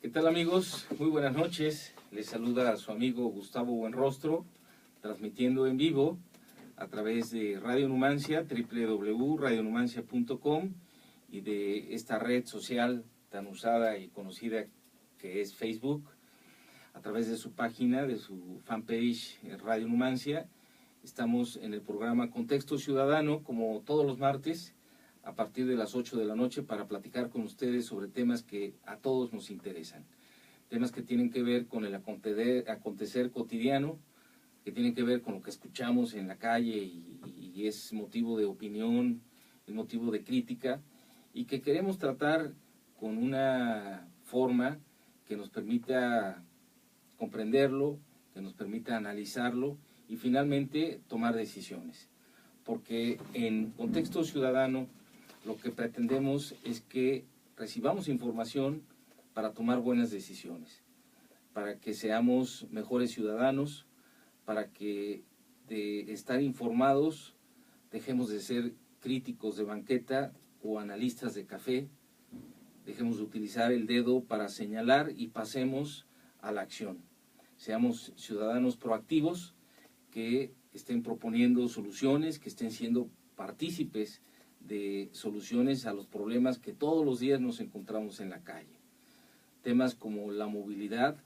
¿Qué tal, amigos? Muy buenas noches. Les saluda a su amigo Gustavo Buenrostro, transmitiendo en vivo a través de Radio Numancia, www.radionumancia.com, y de esta red social tan usada y conocida que es Facebook, a través de su página, de su fanpage Radio Numancia. Estamos en el programa Contexto Ciudadano, como todos los martes, a partir de las 8 de la noche, para platicar con ustedes sobre temas que a todos nos interesan. Temas que tienen que ver con el acontecer cotidiano, que tienen que ver con lo que escuchamos en la calle y es motivo de opinión, es motivo de crítica, y que queremos tratar con una forma que nos permita comprenderlo, que nos permita analizarlo y finalmente tomar decisiones. Porque en Contexto Ciudadano lo que pretendemos es que recibamos información para tomar buenas decisiones, para que seamos mejores ciudadanos, para que de estar informados dejemos de ser críticos de banqueta o analistas de café, dejemos de utilizar el dedo para señalar y pasemos a la acción. Seamos ciudadanos proactivos que estén proponiendo soluciones, que estén siendo partícipes de soluciones a los problemas que todos los días nos encontramos en la calle. Temas como la movilidad,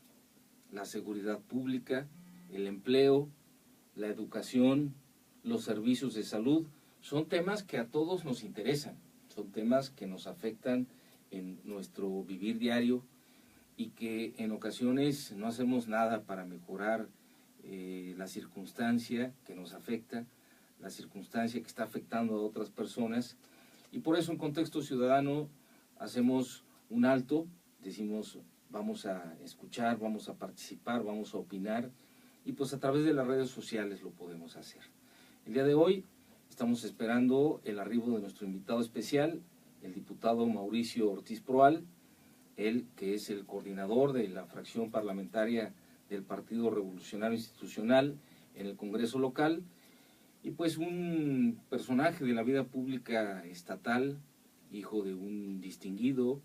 la seguridad pública, el empleo, la educación, los servicios de salud, son temas que a todos nos interesan, son temas que nos afectan en nuestro vivir diario y que en ocasiones no hacemos nada para mejorar la circunstancia que nos afecta, la circunstancia que está afectando a otras personas, y por eso en Contexto Ciudadano hacemos un alto, decimos vamos a escuchar, vamos a participar, vamos a opinar, y pues a través de las redes sociales lo podemos hacer. El día de hoy estamos esperando el arribo de nuestro invitado especial, el diputado Mauricio Ortiz Proal, él que es el coordinador de la fracción parlamentaria del Partido Revolucionario Institucional en el Congreso local, y pues un personaje de la vida pública estatal, hijo de un distinguido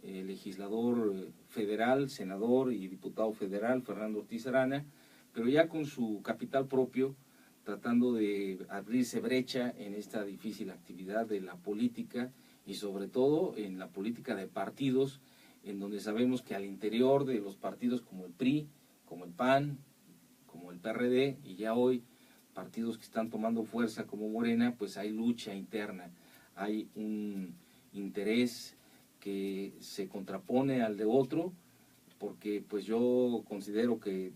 legislador federal, senador y diputado federal, Fernando Ortiz Arana, pero ya con su capital propio, tratando de abrirse brecha en esta difícil actividad de la política y sobre todo en la política de partidos, en donde sabemos que al interior de los partidos como el PRI, como el PAN, como el PRD, y ya hoy partidos que están tomando fuerza como Morena, pues hay lucha interna, hay un interés que se contrapone al de otro, porque pues yo considero que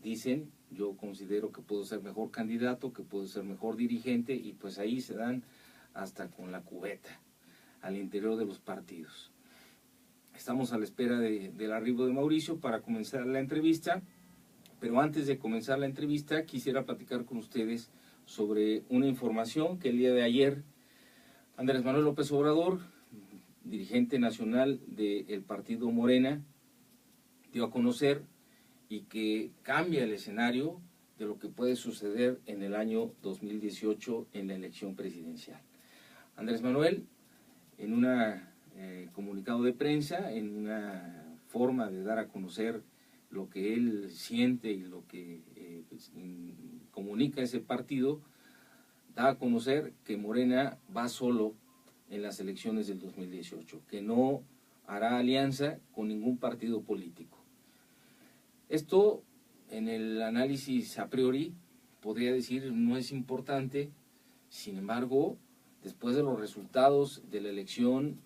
yo considero que puedo ser mejor candidato, que puedo ser mejor dirigente, y pues ahí se dan hasta con la cubeta al interior de los partidos. Estamos a la espera del arribo de Mauricio para comenzar la entrevista, pero antes de comenzar la entrevista quisiera platicar con ustedes sobre una información que el día de ayer Andrés Manuel López Obrador, dirigente nacional del partido Morena, dio a conocer y que cambia el escenario de lo que puede suceder en el año 2018 en la elección presidencial. Andrés Manuel, en un comunicado de prensa, en una forma de dar a conocer lo que él siente y lo que comunica ese partido, da a conocer que Morena va solo en las elecciones del 2018, que no hará alianza con ningún partido político. Esto, en el análisis a priori, podría decir no es importante. Sin embargo, después de los resultados de la elección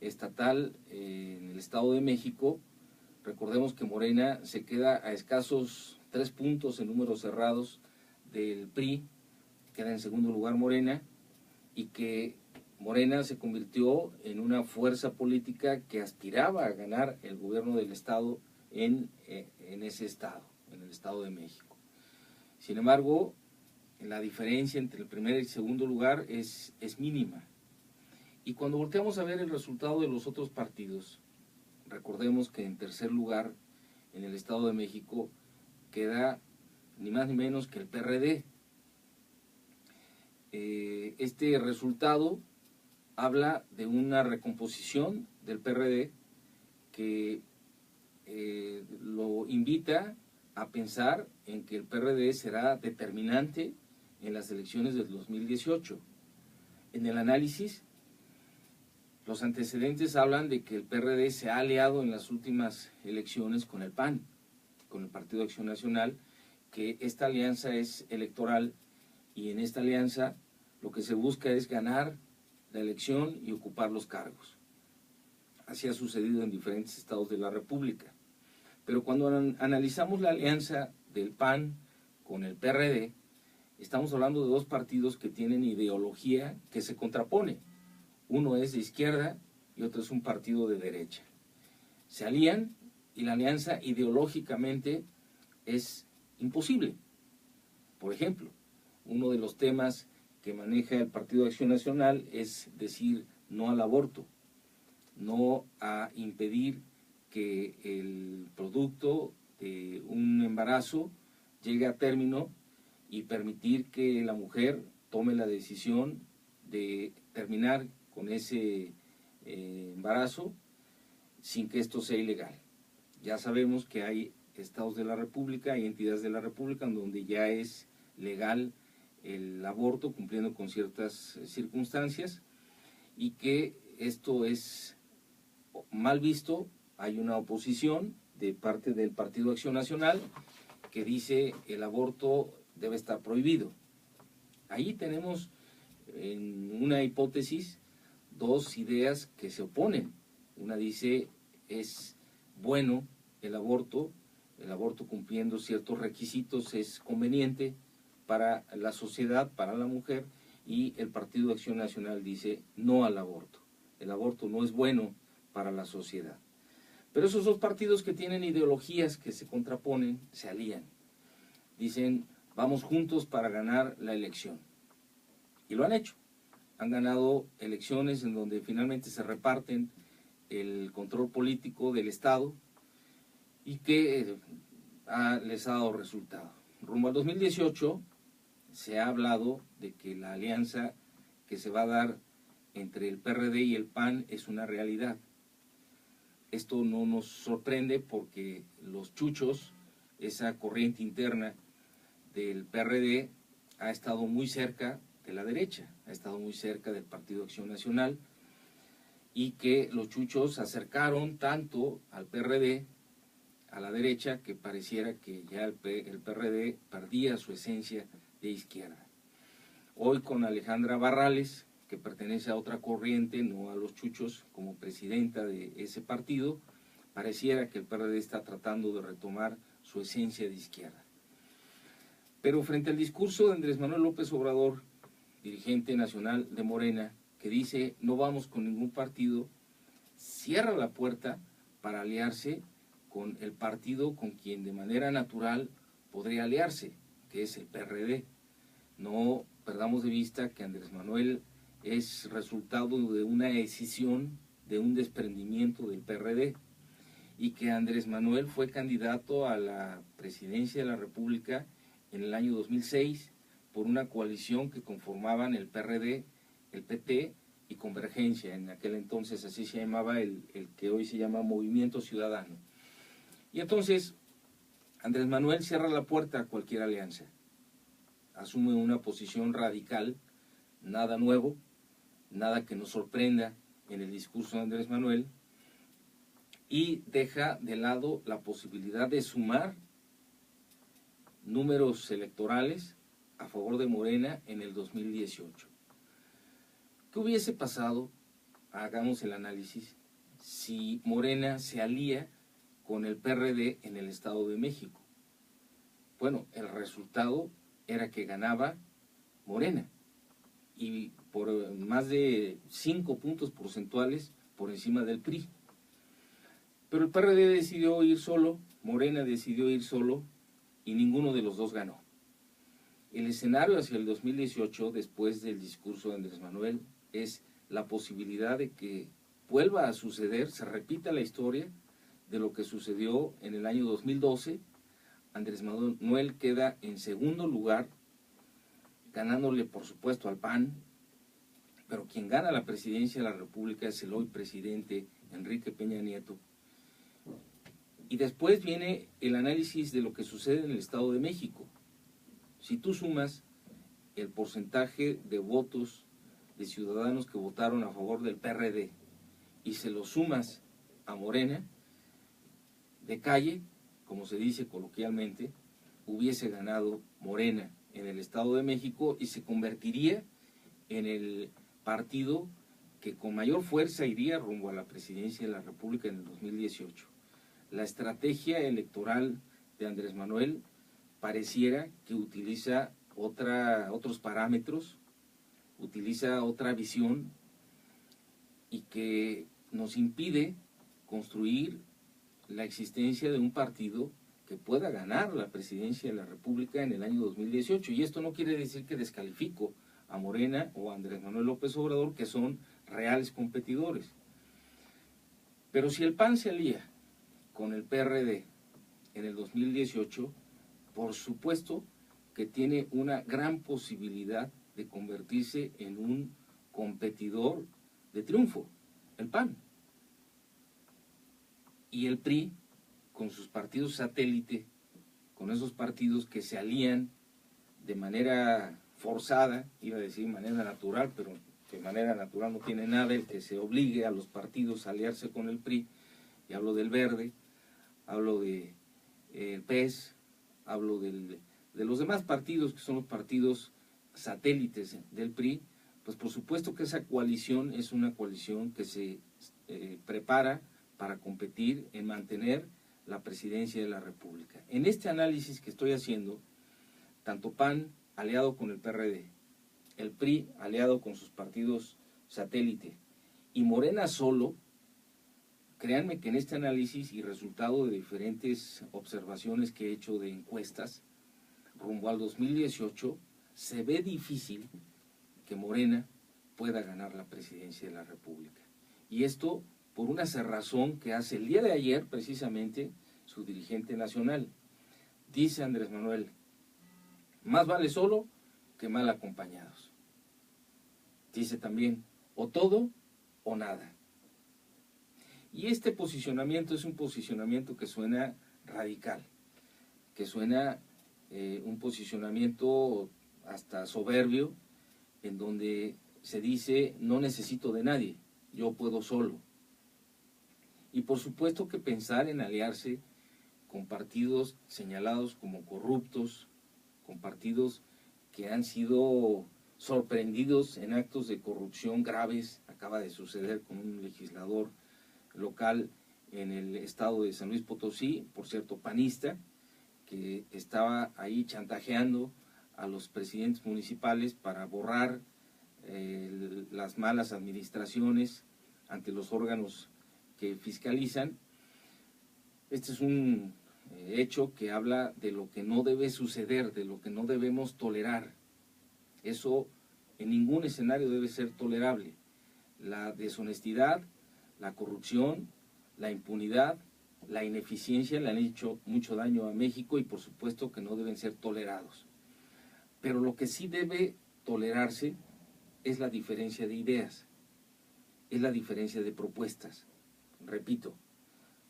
estatal en el Estado de México, recordemos que Morena se queda a escasos 3 puntos en números cerrados del PRI, queda en segundo lugar Morena, y que Morena se convirtió en una fuerza política que aspiraba a ganar el gobierno del Estado en ese estado, en el Estado de México. Sin embargo, la diferencia entre el primer y el segundo lugar es mínima. Y cuando volteamos a ver el resultado de los otros partidos, recordemos que en tercer lugar en el Estado de México queda ni más ni menos que el PRD. Este resultado habla de una recomposición del PRD que lo invita a pensar en que el PRD será determinante en las elecciones del 2018. En el análisis, los antecedentes hablan de que el PRD se ha aliado en las últimas elecciones con el PAN, con el Partido de Acción Nacional, que esta alianza es electoral y en esta alianza lo que se busca es ganar la elección y ocupar los cargos. Así ha sucedido en diferentes estados de la República. Pero cuando analizamos la alianza del PAN con el PRD, estamos hablando de dos partidos que tienen ideología que se contrapone. Uno es de izquierda y otro es un partido de derecha. Se alían y la alianza ideológicamente es imposible. Por ejemplo, uno de los temas que maneja el Partido de Acción Nacional es decir no al aborto, no a impedir que el producto de un embarazo llegue a término y permitir que la mujer tome la decisión de terminar con ese embarazo sin que esto sea ilegal. Ya sabemos que hay estados de la República, hay entidades de la República en donde ya es legal el aborto cumpliendo con ciertas circunstancias y que esto es mal visto. Hay una oposición de parte del Partido de Acción Nacional que dice el aborto debe estar prohibido. Ahí tenemos en una hipótesis dos ideas que se oponen. Una dice es bueno el aborto cumpliendo ciertos requisitos es conveniente para la sociedad, para la mujer, y el Partido de Acción Nacional dice no al aborto. El aborto no es bueno para la sociedad. Pero esos dos partidos que tienen ideologías que se contraponen, se alían. Dicen, vamos juntos para ganar la elección. Y lo han hecho. Han ganado elecciones en donde finalmente se reparten el control político del Estado y que les ha dado resultado. Rumbo al 2018 se ha hablado de que la alianza que se va a dar entre el PRD y el PAN es una realidad. Esto no nos sorprende porque los chuchos, esa corriente interna del PRD, ha estado muy cerca de la derecha, ha estado muy cerca del Partido de Acción Nacional, y que los chuchos acercaron tanto al PRD, a la derecha, que pareciera que ya el PRD perdía su esencia de izquierda. Hoy con Alejandra Barrales, que pertenece a otra corriente, no a los chuchos, como presidenta de ese partido, pareciera que el PRD está tratando de retomar su esencia de izquierda. Pero frente al discurso de Andrés Manuel López Obrador, dirigente nacional de Morena, que dice no vamos con ningún partido, cierra la puerta para aliarse con el partido con quien de manera natural podría aliarse, que es el PRD. No perdamos de vista que Andrés Manuel es resultado de una decisión, de un desprendimiento del PRD, y que Andrés Manuel fue candidato a la presidencia de la República en el año 2006 por una coalición que conformaban el PRD, el PT y Convergencia. En aquel entonces así se llamaba el que hoy se llama Movimiento Ciudadano. Y entonces Andrés Manuel cierra la puerta a cualquier alianza, asume una posición radical, nada nuevo, nada que nos sorprenda en el discurso de Andrés Manuel, y deja de lado la posibilidad de sumar números electorales a favor de Morena en el 2018. ¿Qué hubiese pasado, hagamos el análisis, si Morena se alía con el PRD en el Estado de México? Bueno, el resultado era que ganaba Morena, y por más de 5 puntos porcentuales por encima del PRI. Pero el PRD decidió ir solo, Morena decidió ir solo, y ninguno de los dos ganó. El escenario hacia el 2018, después del discurso de Andrés Manuel, es la posibilidad de que vuelva a suceder, se repita la historia de lo que sucedió en el año 2012. Andrés Manuel queda en segundo lugar, ganándole por supuesto al PAN, pero quien gana la presidencia de la República es el hoy presidente Enrique Peña Nieto. Y después viene el análisis de lo que sucede en el Estado de México. Si tú sumas el porcentaje de votos de ciudadanos que votaron a favor del PRD y se lo sumas a Morena, de calle, como se dice coloquialmente, hubiese ganado Morena en el Estado de México y se convertiría en el partido que con mayor fuerza iría rumbo a la presidencia de la República en el 2018. La estrategia electoral de Andrés Manuel pareciera que utiliza otros parámetros, utiliza otra visión y que nos impide construir la existencia de un partido que pueda ganar la presidencia de la República en el año 2018. Y esto no quiere decir que descalifico a Morena o a Andrés Manuel López Obrador, que son reales competidores. Pero si el PAN se alía con el PRD en el 2018, por supuesto que tiene una gran posibilidad de convertirse en un competidor de triunfo, el PAN. Y el PRI, con sus partidos satélite, con esos partidos que se alían de manera forzada, iba a decir manera natural, pero de manera natural no tiene nada el que se obligue a los partidos a aliarse con el PRI, y hablo del Verde, hablo de el PES, hablo de los demás partidos que son los partidos satélites del PRI, pues por supuesto que esa coalición es una coalición que se prepara para competir en mantener la presidencia de la República. En este análisis que estoy haciendo, tanto PAN aliado con el PRD, el PRI aliado con sus partidos satélite y Morena solo, créanme que en este análisis y resultado de diferentes observaciones que he hecho de encuestas, rumbo al 2018, se ve difícil que Morena pueda ganar la presidencia de la República. Y esto por una cerrazón que hace el día de ayer, precisamente, su dirigente nacional. Dice Andrés Manuel, más vale solo que mal acompañados. Dice también, o todo o nada. Y este posicionamiento es un posicionamiento que suena radical, que suena un posicionamiento hasta soberbio, en donde se dice, no necesito de nadie, yo puedo solo. Y por supuesto que pensar en aliarse con partidos señalados como corruptos, con partidos que han sido sorprendidos en actos de corrupción graves, acaba de suceder con un legislador local en el estado de San Luis Potosí, por cierto panista, que estaba ahí chantajeando a los presidentes municipales para borrar las malas administraciones ante los órganos que fiscalizan. Este es un hecho que habla de lo que no debe suceder, de lo que no debemos tolerar. Eso en ningún escenario debe ser tolerable. La deshonestidad, la corrupción, la impunidad, la ineficiencia le han hecho mucho daño a México y por supuesto que no deben ser tolerados. Pero lo que sí debe tolerarse es la diferencia de ideas, es la diferencia de propuestas. Repito,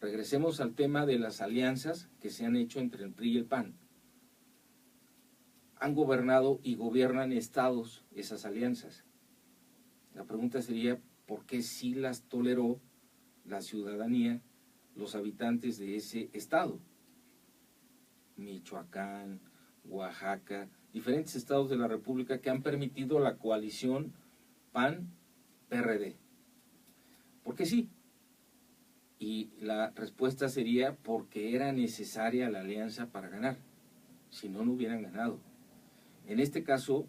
regresemos al tema de las alianzas que se han hecho entre el PRI y el PAN. Han gobernado y gobiernan estados esas alianzas. La pregunta sería, ¿por qué sí las toleró la ciudadanía, los habitantes de ese estado? Michoacán, Oaxaca, diferentes estados de la República que han permitido la coalición PAN-PRD. ¿Por qué sí? Y la respuesta sería porque era necesaria la alianza para ganar, si no, no hubieran ganado. En este caso,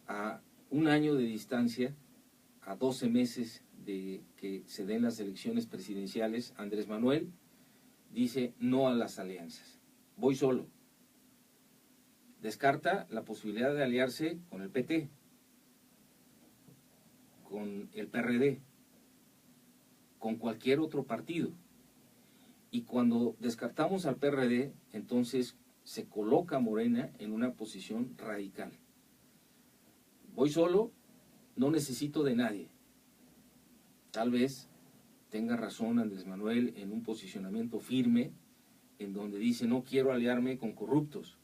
a un año de distancia, a 12 meses de que se den las elecciones presidenciales, Andrés Manuel dice no a las alianzas, voy solo. Descarta la posibilidad de aliarse con el PT, con el PRD, con cualquier otro partido. Y cuando descartamos al PRD, entonces se coloca Morena en una posición radical. Voy solo, no necesito de nadie. Tal vez tenga razón Andrés Manuel en un posicionamiento firme, en donde dice no quiero aliarme con corruptos,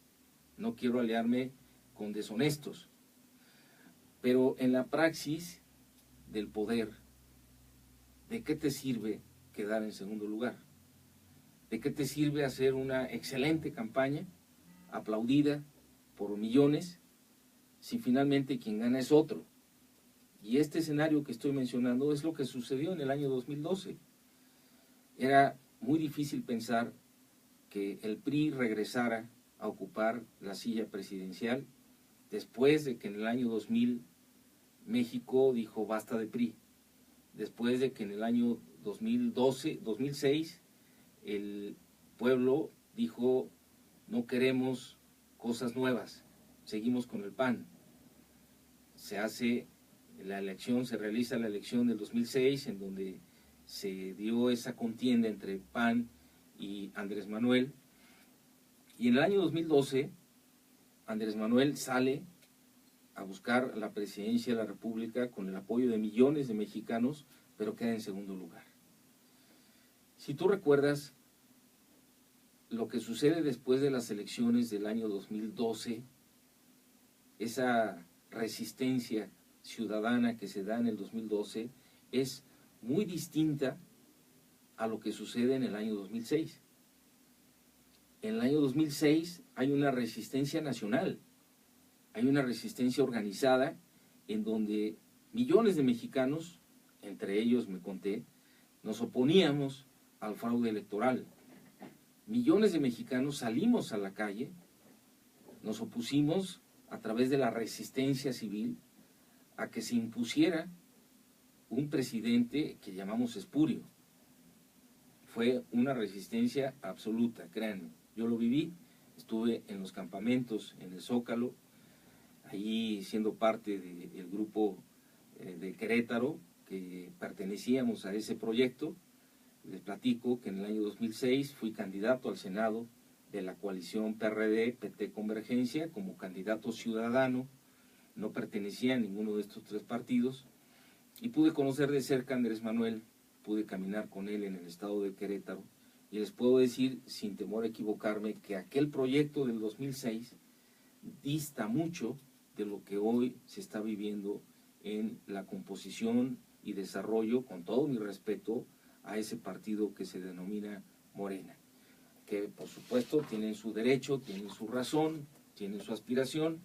no quiero aliarme con deshonestos. Pero en la praxis del poder, ¿de qué te sirve quedar en segundo lugar? ¿De qué te sirve hacer una excelente campaña, aplaudida por millones, si finalmente quien gana es otro? Y este escenario que estoy mencionando es lo que sucedió en el año 2012. Era muy difícil pensar que el PRI regresara a ocupar la silla presidencial después de que en el año 2000 México dijo basta de PRI, después de que en el año 2006 el pueblo dijo no queremos cosas nuevas, seguimos con el PAN. Se realiza la elección del 2006 en donde se dio esa contienda entre PAN y Andrés Manuel, y en el año 2012 Andrés Manuel sale a buscar la presidencia de la República con el apoyo de millones de mexicanos, pero queda en segundo lugar. Si tú recuerdas lo que sucede después de las elecciones del año 2012, esa resistencia ciudadana que se da en el 2012 es muy distinta a lo que sucede en el año 2006. En el año 2006 hay una resistencia nacional, hay una resistencia organizada en donde millones de mexicanos, entre ellos me conté, nos oponíamos al fraude electoral. Millones de mexicanos salimos a la calle, nos opusimos a través de la resistencia civil a que se impusiera un presidente que llamamos espurio. Fue una resistencia absoluta, créanme. Yo lo viví, estuve en los campamentos, en el Zócalo, allí siendo parte del grupo de Querétaro, que pertenecíamos a ese proyecto. Les platico que en el año 2006 fui candidato al Senado de la coalición PRD-PT Convergencia como candidato ciudadano, no pertenecía a ninguno de estos tres partidos, y pude conocer de cerca a Andrés Manuel, pude caminar con él en el estado de Querétaro, y les puedo decir, sin temor a equivocarme, que aquel proyecto del 2006 dista mucho de lo que hoy se está viviendo en la composición y desarrollo, con todo mi respeto, a ese partido que se denomina Morena, que por supuesto tienen su derecho, tienen su razón, tienen su aspiración,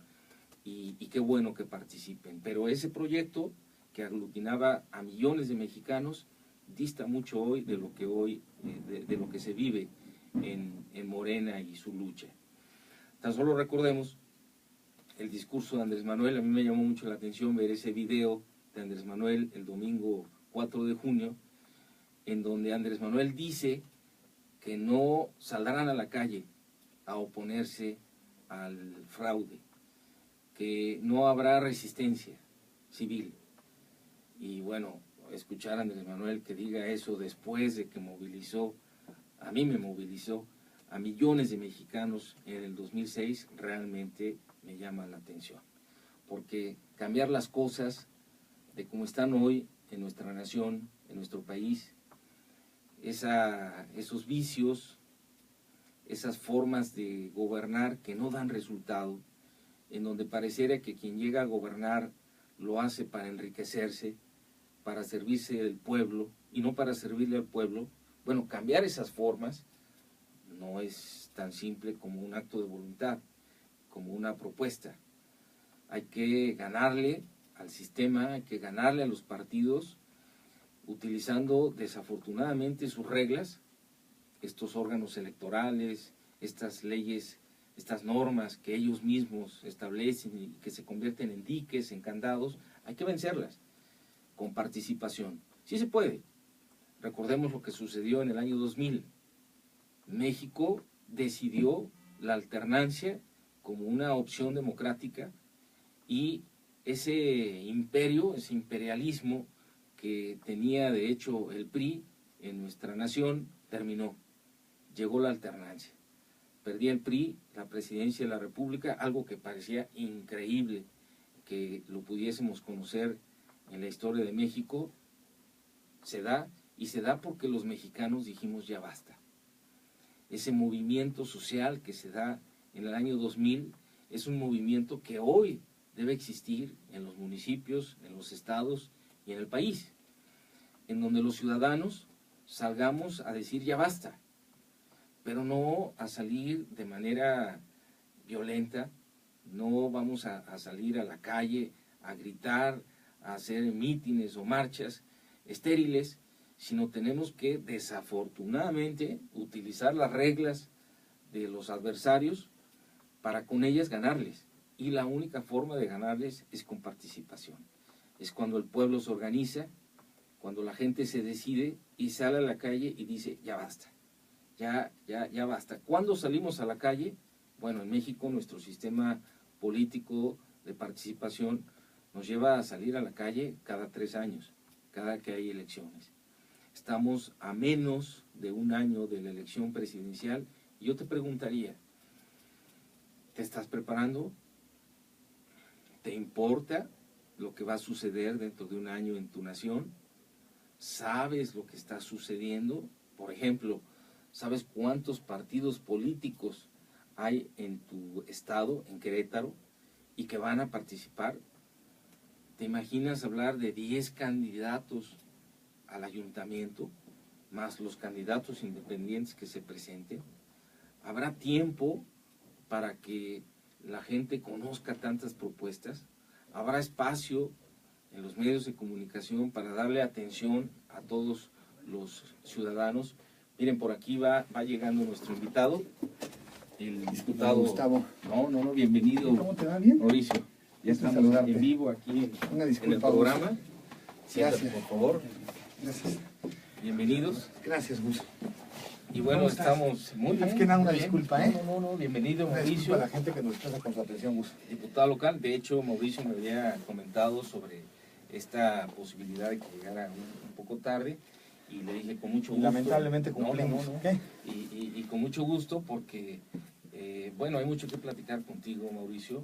y qué bueno que participen. Pero ese proyecto que aglutinaba a millones de mexicanos dista mucho hoy de lo que se vive en Morena y su lucha. Tan solo recordemos el discurso de Andrés Manuel. A mí me llamó mucho la atención ver ese video de Andrés Manuel el domingo 4 de junio, en donde Andrés Manuel dice que no saldrán a la calle a oponerse al fraude, que no habrá resistencia civil. Y bueno, escuchar a Andrés Manuel que diga eso después de que movilizó, a mí me movilizó, a millones de mexicanos en el 2006, realmente me llama la atención. Porque cambiar las cosas de como están hoy en nuestra nación, en nuestro país, esos vicios, esas formas de gobernar que no dan resultado, en donde pareciera que quien llega a gobernar lo hace para enriquecerse, para servirse del pueblo y no para servirle al pueblo. Bueno, cambiar esas formas no es tan simple como un acto de voluntad, como una propuesta. Hay que ganarle al sistema, hay que ganarle a los partidos, utilizando desafortunadamente sus reglas, estos órganos electorales, estas leyes, estas normas que ellos mismos establecen y que se convierten en diques, en candados. Hay que vencerlas con participación. Sí se puede. Recordemos lo que sucedió en el año 2000. México decidió la alternancia como una opción democrática, y ese imperio, ese imperialismo que tenía de hecho el PRI en nuestra nación, terminó. Llegó la alternancia. Perdía el PRI la presidencia de la República, algo que parecía increíble que lo pudiésemos conocer en la historia de México. Se da, y se da porque los mexicanos dijimos ya basta. ese movimiento social que se da en el año 2000, es un movimiento que hoy debe existir en los municipios, en los estados y en el país, en donde los ciudadanos salgamos a decir ya basta, pero no a salir de manera violenta, no vamos a salir a la calle a gritar, a hacer mítines o marchas estériles, sino tenemos que desafortunadamente utilizar las reglas de los adversarios para con ellas ganarles. Y la única forma de ganarles es con participación. Es cuando el pueblo se organiza, cuando la gente se decide y sale a la calle y dice, ya basta, ya basta. ¿Cuándo salimos a la calle? Bueno, en México nuestro sistema político de participación nos lleva a salir a la calle cada 3 años, cada que hay elecciones. Estamos a menos de un año de la elección presidencial y yo te preguntaría, ¿te estás preparando? ¿Te importa lo que va a suceder dentro de un año en tu nación? ¿Sabes lo que está sucediendo? Por ejemplo, ¿sabes cuántos partidos políticos hay en tu estado, en Querétaro, y que van a participar? ¿Te imaginas hablar de 10 candidatos al ayuntamiento, más los candidatos independientes que se presenten? ¿Habrá tiempo para que la gente conozca tantas propuestas? ¿Habrá espacio en los medios de comunicación para darle atención a todos los ciudadanos? Miren, por aquí va llegando nuestro invitado, el diputado Gustavo. No, bienvenido. ¿Cómo te va? ¿Bien? Mauricio, ya estamos saludarte. en vivo aquí Una en disculpa, el programa. Gus. Siéntate, Gracias. por favor. Gracias. Bienvenidos. Gracias, Gus. Y bueno, ¿Cómo estás? estamos muy bien. Antes que nada, una muy bien. disculpa, ¿eh? No, bienvenido, Una Mauricio. disculpa a la gente que nos expresa con su atención, Gus. Diputado local. De hecho, Mauricio me había comentado sobre esta posibilidad de que llegara un poco tarde y le dije con mucho gusto. Lamentablemente cumplimos. No. ¿Qué? Y con mucho gusto porque, bueno, hay mucho que platicar contigo, Mauricio.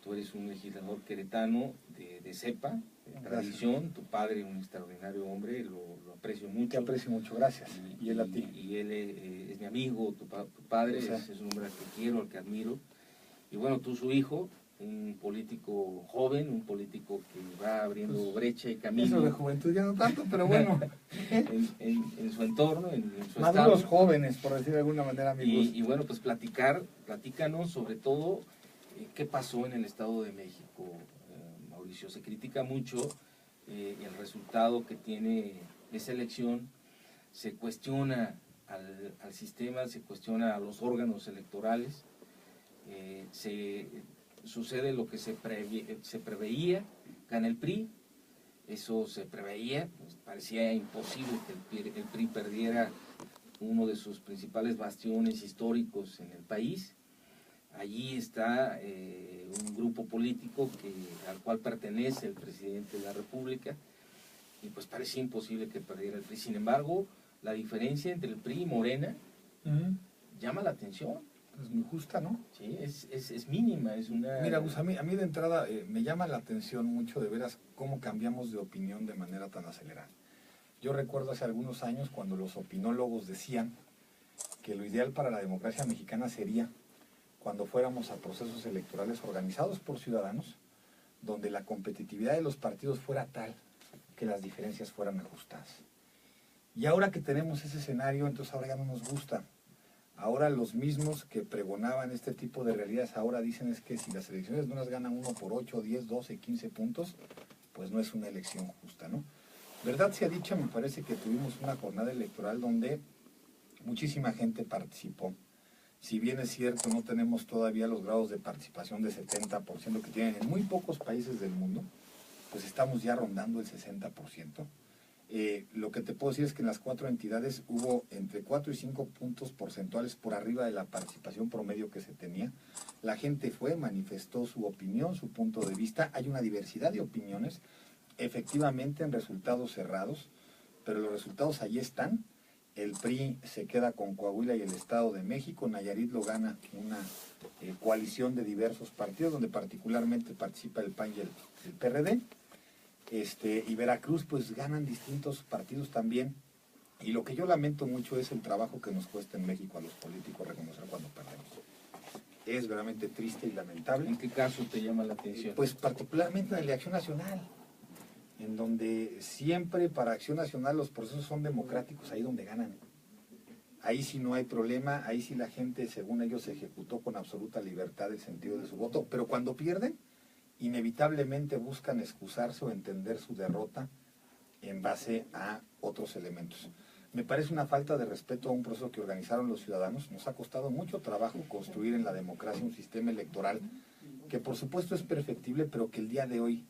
Tú eres un legislador queretano de cepa, de tradición. Tu padre, un extraordinario hombre, lo aprecio mucho. Te aprecio mucho, gracias. Y él a ti. Y él es mi amigo, tu padre O sea, es un hombre al que quiero, al que admiro. Y bueno, tú su hijo, un político joven, un político que va abriendo brecha y camino. Eso de juventud ya no tanto, pero bueno. en su entorno, en su Maduros estado. jóvenes, por decir de alguna manera, amigos. Y bueno, pues platícanos sobre todo qué pasó en el Estado de México, Mauricio. Se critica mucho el resultado que tiene esa elección, se cuestiona al sistema, se cuestiona a los órganos electorales, sucede lo que se preveía, gana el PRI, eso se preveía, pues parecía imposible que el PRI perdiera uno de sus principales bastiones históricos en el país. Allí está un grupo político al cual pertenece el presidente de la República y pues parecía imposible que perdiera el PRI. Sin embargo, la diferencia entre el PRI y Morena llama la atención. Es muy justa, ¿no? Sí, es mínima, es una... Mira, Gus, a mí de entrada me llama la atención mucho de veras cómo cambiamos de opinión de manera tan acelerada. Yo recuerdo hace algunos años cuando los opinólogos decían que lo ideal para la democracia mexicana sería cuando fuéramos a procesos electorales organizados por ciudadanos, donde la competitividad de los partidos fuera tal que las diferencias fueran ajustadas. Y ahora que tenemos ese escenario, entonces ahora ya no nos gusta. Ahora los mismos que pregonaban este tipo de realidades ahora dicen es que si las elecciones no las gana uno por 8, 10, 12, 15 puntos, pues no es una elección justa, ¿no? Verdad sea dicha, me parece que tuvimos una jornada electoral donde muchísima gente participó. Si bien es cierto, no tenemos todavía los grados de participación de 70% que tienen en muy pocos países del mundo, pues estamos ya rondando el 60%. Lo que te puedo decir es que en las 4 entidades hubo entre 4 y 5 puntos porcentuales por arriba de la participación promedio que se tenía. La gente fue, manifestó su opinión, su punto de vista. Hay una diversidad de opiniones, efectivamente en resultados cerrados, pero los resultados allí están. El PRI se queda con Coahuila y el Estado de México. Nayarit lo gana una coalición de diversos partidos, donde particularmente participa el PAN y el PRD. Y Veracruz, pues ganan distintos partidos también. Y lo que yo lamento mucho es el trabajo que nos cuesta en México a los políticos reconocer cuando perdemos. Es verdaderamente triste y lamentable. ¿En qué caso te llama la atención? Pues particularmente en el de Acción Nacional, en donde siempre para Acción Nacional los procesos son democráticos, ahí donde ganan. Ahí sí no hay problema, ahí sí la gente, según ellos, ejecutó con absoluta libertad el sentido de su voto, pero cuando pierden, inevitablemente buscan excusarse o entender su derrota en base a otros elementos. Me parece una falta de respeto a un proceso que organizaron los ciudadanos. Nos ha costado mucho trabajo construir en la democracia un sistema electoral que por supuesto es perfectible, pero que el día de hoy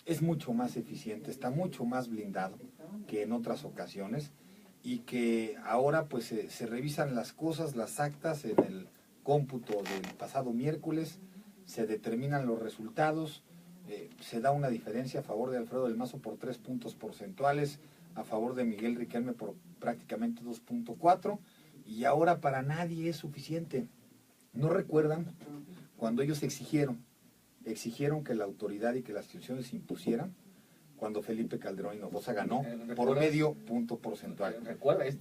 es mucho más eficiente, está mucho más blindado que en otras ocasiones, y que ahora pues se revisan las cosas, las actas en el cómputo del pasado miércoles, se determinan los resultados, se da una diferencia a favor de Alfredo del Mazo por 3 puntos porcentuales, a favor de Miguel Riquelme por prácticamente 2.4, y ahora para nadie es suficiente. ¿No recuerdan cuando ellos exigieron que la autoridad y que las instituciones se impusieran? Cuando Felipe Calderón Hinojosa ganó por medio punto porcentual.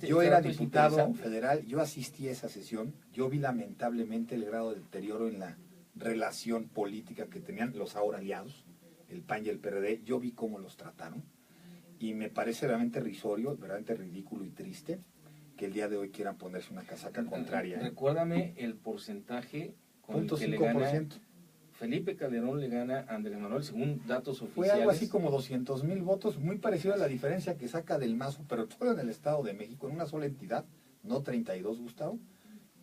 Yo era diputado federal, yo asistí a esa sesión, yo vi lamentablemente el grado de deterioro en la relación política que tenían los ahora aliados, el PAN y el PRD, yo vi cómo los trataron, y me parece realmente risorio, verdaderamente ridículo y triste que el día de hoy quieran ponerse una casaca contraria. Recuérdame el porcentaje con el que le 0.5%. gana Felipe Calderón, le gana a Andrés Manuel, según datos oficiales. Fue algo así como 200,000 votos, muy parecido a la diferencia que saca del Mazo, pero solo en el Estado de México, en una sola entidad, no 32, Gustavo,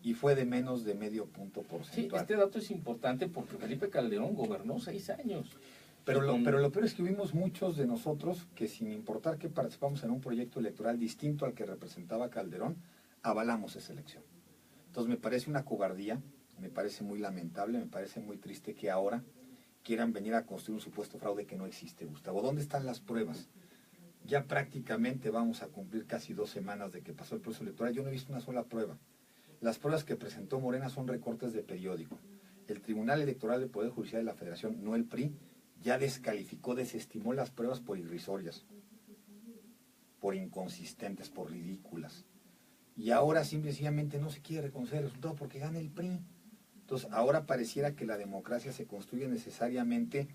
y fue de menos de medio punto porcentual. Sí, este dato es importante porque Felipe Calderón gobernó 6 años. Pero lo peor es que vimos muchos de nosotros que, sin importar que participamos en un proyecto electoral distinto al que representaba Calderón, avalamos esa elección. Entonces me parece una cobardía, me parece muy lamentable, me parece muy triste que ahora quieran venir a construir un supuesto fraude que no existe, Gustavo. ¿Dónde están las pruebas? Ya prácticamente vamos a cumplir casi 2 semanas de que pasó el proceso electoral. Yo no he visto una sola prueba. Las pruebas que presentó Morena son recortes de periódico. El Tribunal Electoral del Poder Judicial de la Federación, no el PRI, ya descalificó, desestimó las pruebas por irrisorias, por inconsistentes, por ridículas. Y ahora simplemente no se quiere reconocer el resultado porque gana el PRI. Entonces ahora pareciera que la democracia se construye necesariamente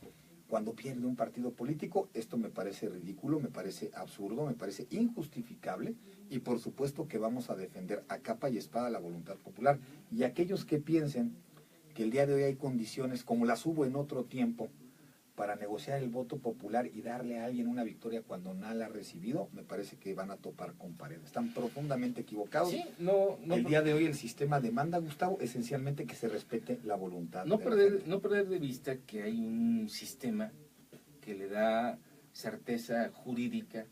cuando pierde un partido político. Esto me parece ridículo, me parece absurdo, me parece injustificable, y por supuesto que vamos a defender a capa y espada la voluntad popular. Y aquellos que piensen que el día de hoy hay condiciones, como las hubo en otro tiempo, para negociar el voto popular y darle a alguien una victoria cuando nada la ha recibido, me parece que van a topar con pared. Están profundamente equivocados. Sí, el día de hoy el sistema demanda, Gustavo, esencialmente que se respete la voluntad. No perder de vista que hay un sistema que le da certeza jurídica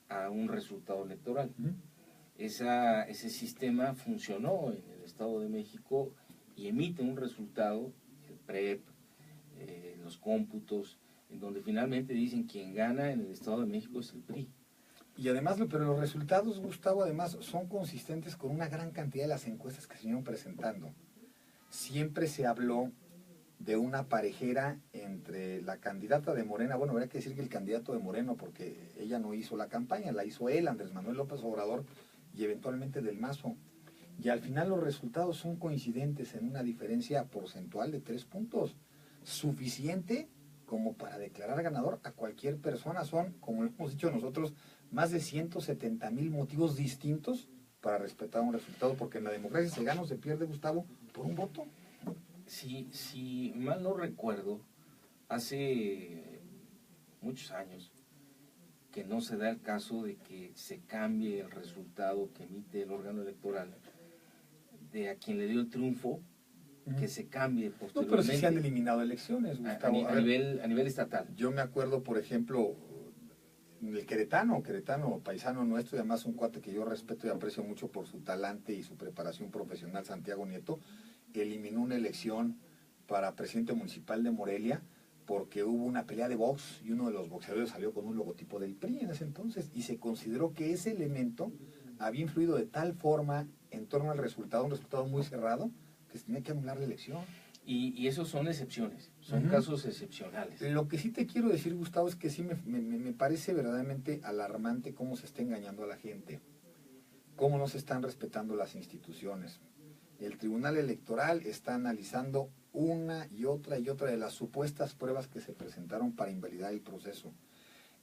a un resultado electoral. Ese sistema funcionó en el Estado de México y emite un resultado, el PREP, los cómputos, en donde finalmente dicen quien gana en el Estado de México es el PRI. Y además, pero los resultados, Gustavo, además son consistentes con una gran cantidad de las encuestas que se iban presentando. Siempre se habló de una parejera entre la candidata de Morena, bueno, habría que decir que el candidato de Moreno, porque ella no hizo la campaña, la hizo él, Andrés Manuel López Obrador, y eventualmente del Mazo. Y al final los resultados son coincidentes en una diferencia porcentual de 3 puntos. Suficiente como para declarar ganador a cualquier persona. Son, como lo hemos dicho nosotros, más de 170,000 motivos distintos para respetar un resultado, porque en la democracia se gana o se pierde, Gustavo, por un voto. Si mal no recuerdo, hace muchos años que no se da el caso de que se cambie el resultado que emite el órgano electoral de a quien le dio el triunfo, que se cambie posteriormente. No, pero sí se han eliminado elecciones, Gustavo. A nivel estatal. Yo me acuerdo, por ejemplo, el queretano, paisano nuestro, y además un cuate que yo respeto y aprecio mucho por su talante y su preparación profesional, Santiago Nieto, eliminó una elección para presidente municipal de Morelia porque hubo una pelea de box y uno de los boxeadores salió con un logotipo del PRI en ese entonces, y se consideró que ese elemento había influido de tal forma en torno al resultado, un resultado muy cerrado, que se tenía que anular la elección. Y esos son excepciones, son casos excepcionales. Lo que sí te quiero decir, Gustavo, es que sí me parece verdaderamente alarmante cómo se está engañando a la gente. cómo no se están respetando las instituciones. El Tribunal Electoral está analizando una y otra de las supuestas pruebas que se presentaron para invalidar el proceso.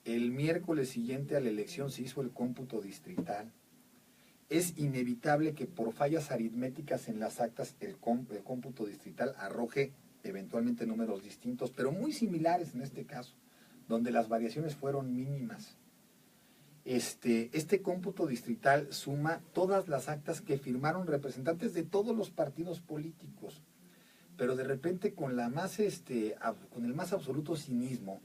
El miércoles siguiente a la elección se hizo el cómputo distrital. Es inevitable que por fallas aritméticas en las actas el cómputo distrital arroje eventualmente números distintos, pero muy similares en este caso, donde las variaciones fueron mínimas. Este cómputo distrital suma todas las actas que firmaron representantes de todos los partidos políticos, pero de repente con el más absoluto cinismo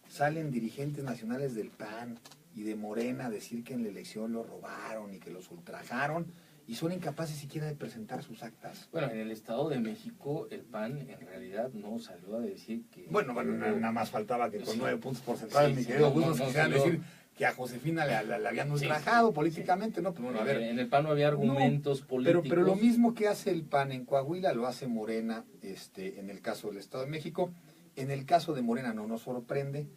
salen dirigentes nacionales del PAN y de Morena a decir que en la elección los robaron y que los ultrajaron, y son incapaces siquiera de presentar sus actas. Bueno, en el Estado de México el PAN en realidad no salió a decir que... Bueno, nada más faltaba que con 9 puntos porcentuales, mi querido Gus, nos quisieran decir que a Josefina le habían ultrajado políticamente, ¿no? Pero bueno, a ver, en el PAN no había argumentos políticos. Pero lo mismo que hace el PAN en Coahuila lo hace Morena en el caso del Estado de México. En el caso de Morena no nos sorprende.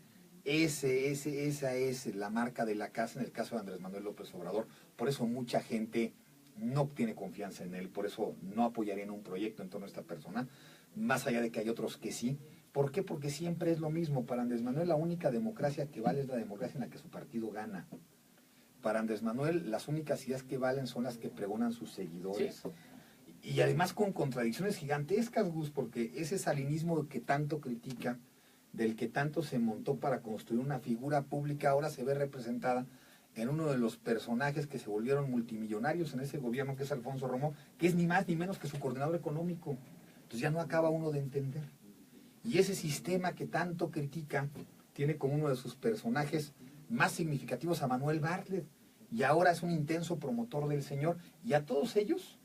Esa es la marca de la casa en el caso de Andrés Manuel López Obrador. Por eso mucha gente no tiene confianza en él, por eso no apoyarían un proyecto en torno a esta persona, más allá de que hay otros que sí. ¿Por qué? Porque siempre es lo mismo. Para Andrés Manuel la única democracia que vale es la democracia en la que su partido gana. Para Andrés Manuel las únicas ideas que valen son las que pregonan sus seguidores. Sí. Y además con contradicciones gigantescas, Gus, porque ese salinismo que tanto critica, del que tanto se montó para construir una figura pública, ahora se ve representada en uno de los personajes que se volvieron multimillonarios en ese gobierno, que es Alfonso Romo, que es ni más ni menos que su coordinador económico. Entonces ya no acaba uno de entender. Y ese sistema que tanto critica tiene como uno de sus personajes más significativos a Manuel Bartlett, y ahora es un intenso promotor del señor, y a todos ellos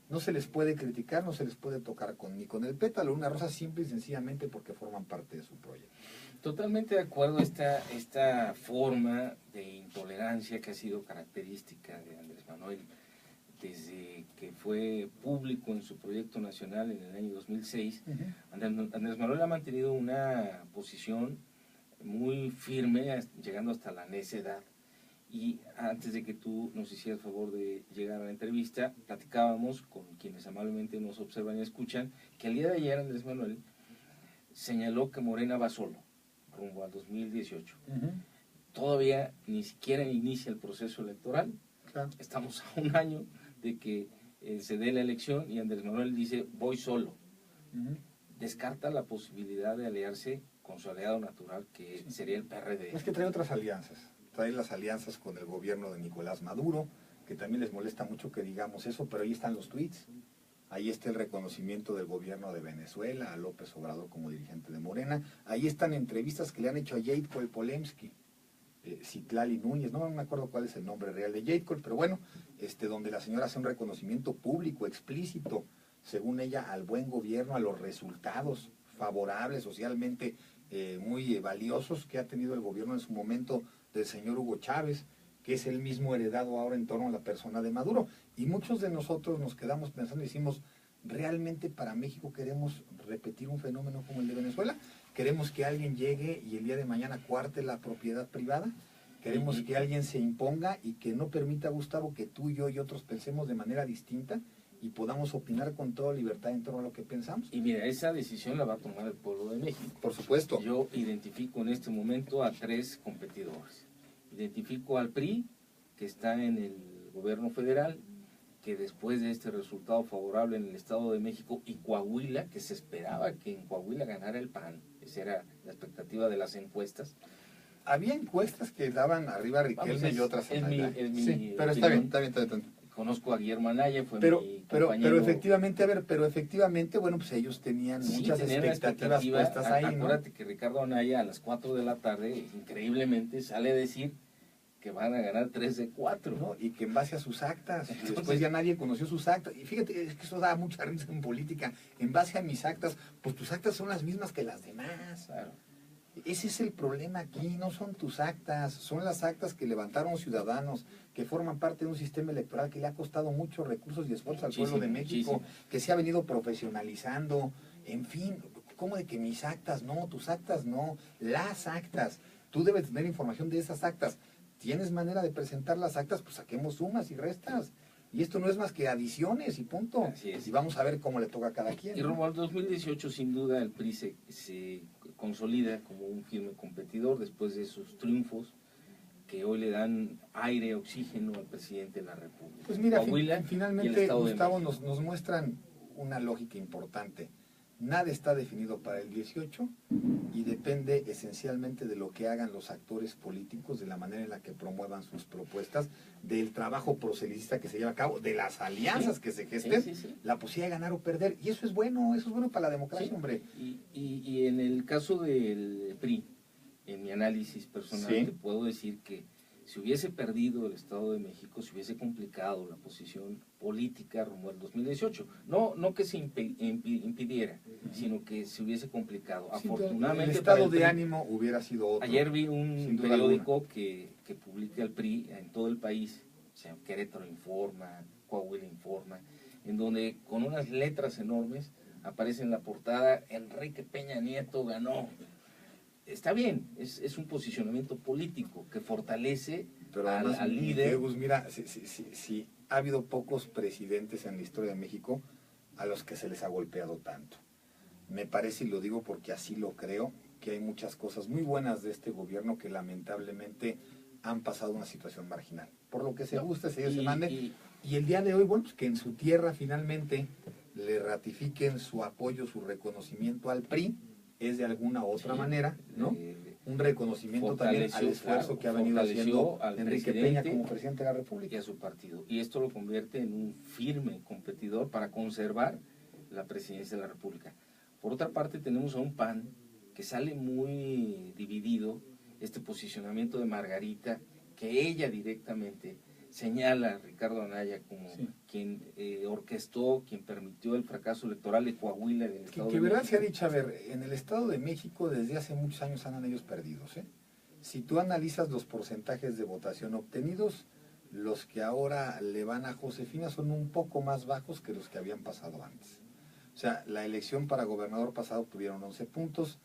no se les puede criticar, no se les puede tocar ni con el pétalo de una rosa, simple y sencillamente porque forman parte de su proyecto. Totalmente de acuerdo, esta forma de intolerancia que ha sido característica de Andrés Manuel desde que fue público en su proyecto nacional en el año 2006. Andrés Manuel ha mantenido una posición muy firme, llegando hasta la necedad. Y antes de que tú nos hicieras favor de llegar a la entrevista, platicábamos con quienes amablemente nos observan y escuchan, que el día de ayer Andrés Manuel señaló que Morena va solo, rumbo al 2018. Todavía ni siquiera inicia el proceso electoral. Claro. Estamos a un año de que se dé la elección y Andrés Manuel dice, voy solo. Descarta la posibilidad de aliarse con su aliado natural, que sería el PRD. Es que trae otras alianzas. Trae las alianzas con el gobierno de Nicolás Maduro, que también les molesta mucho que digamos eso, pero ahí están los tweets. Ahí está el reconocimiento del gobierno de Venezuela, a López Obrador como dirigente de Morena. Ahí están entrevistas que le han hecho a Jade Polemski, Citlali Núñez, no me acuerdo cuál es el nombre real de Jade Cole, pero bueno, donde la señora hace un reconocimiento público, explícito, según ella, al buen gobierno, a los resultados favorables, socialmente muy valiosos que ha tenido el gobierno en su momento del señor Hugo Chávez, que es el mismo heredado ahora en torno a la persona de Maduro. Y muchos de nosotros nos quedamos pensando y decimos, ¿realmente para México queremos repetir un fenómeno como el de Venezuela? ¿Queremos que alguien llegue y el día de mañana cuarte la propiedad privada? ¿Queremos que alguien se imponga y que no permita, Gustavo, que tú, yo y otros pensemos de manera distinta y podamos opinar con toda libertad en torno a lo que pensamos? Y mira, esa decisión la va a tomar el pueblo de México. Por supuesto. Yo identifico en este momento a 3 competidores. Identifico al PRI, que está en el gobierno federal, que después de este resultado favorable en el Estado de México, y Coahuila, que se esperaba que en Coahuila ganara el PAN, esa era la expectativa de las encuestas. Había encuestas que daban arriba a Riquelme y otras a Anaya. Sí, pero está bien. Conozco a Guillermo Anaya, fue mi compañero. Pero efectivamente, bueno, pues ellos tenían muchas expectativas puestas ahí, ¿no? Acuérdate que Ricardo Anaya a las 4 de la tarde, increíblemente, sale a decir que van a ganar 3 de 4. ¿No? Y que en base a sus actas. Entonces, después ya nadie conoció sus actas. Y fíjate, es que eso da mucha risa en política. En base a mis actas, pues tus actas son las mismas que las demás. Claro. Ese es el problema aquí, no son tus actas, son las actas que levantaron ciudadanos, que forman parte de un sistema electoral que le ha costado muchos recursos y esfuerzos al pueblo de México, que se ha venido profesionalizando, en fin, ¿cómo de que mis actas? No, tus actas no, las actas. Tú debes tener información de esas actas. ¿Tienes manera de presentar las actas? Pues saquemos sumas y restas. Y esto no es más que adiciones y punto. Así es. Y vamos a ver cómo le toca a cada quien. Y rumbo al 2018, sin duda, el PRI se consolida como un firme competidor después de esos triunfos que hoy le dan aire, oxígeno al presidente de la República. Pues mira, Coahuila y el finalmente, Estado de Gustavo, México. nos muestran una lógica importante. Nada está definido para el 18 y depende esencialmente de lo que hagan los actores políticos, de la manera en la que promuevan sus propuestas, del trabajo proselitista que se lleva a cabo, de las alianzas que se gesten, la posibilidad de ganar o perder. Y eso es bueno para la democracia, hombre. Y en el caso del PRI, en mi análisis personal, te puedo decir que si hubiese perdido el Estado de México, se hubiese complicado la posición política rumbo al 2018. No que se impidiera, sino que se hubiese complicado. Sí, afortunadamente, el estado PRI, de ánimo hubiera sido otro. Ayer vi un periódico que publica el PRI en todo el país, o sea, Querétaro Informa, Coahuila Informa, en donde con unas letras enormes aparece en la portada: Enrique Peña Nieto ganó. Está bien, es un posicionamiento político que fortalece al líder. Mira, si ha habido pocos presidentes en la historia de México a los que se les ha golpeado tanto. Me parece, y lo digo porque así lo creo, que hay muchas cosas muy buenas de este gobierno que lamentablemente han pasado una situación marginal. Por lo que se guste, se mande. Y el día de hoy, bueno, pues que en su tierra finalmente le ratifiquen su apoyo, su reconocimiento al PRI, es de alguna u otra manera, ¿no? Un reconocimiento también al esfuerzo que ha venido haciendo Enrique Peña como presidente de la República. Y a su partido. Y esto lo convierte en un firme competidor para conservar la presidencia de la República. Por otra parte, tenemos a un PAN que sale muy dividido, este posicionamiento de Margarita, que ella directamente señala a Ricardo Anaya como quien orquestó, quien permitió el fracaso electoral de Coahuila del Estado de México. Que verdad se ha dicho, a ver, en el Estado de México desde hace muchos años andan ellos perdidos, ¿eh? Si tú analizas los porcentajes de votación obtenidos, los que ahora le van a Josefina son un poco más bajos que los que habían pasado antes. O sea, la elección para gobernador pasado obtuvieron 11 puntos.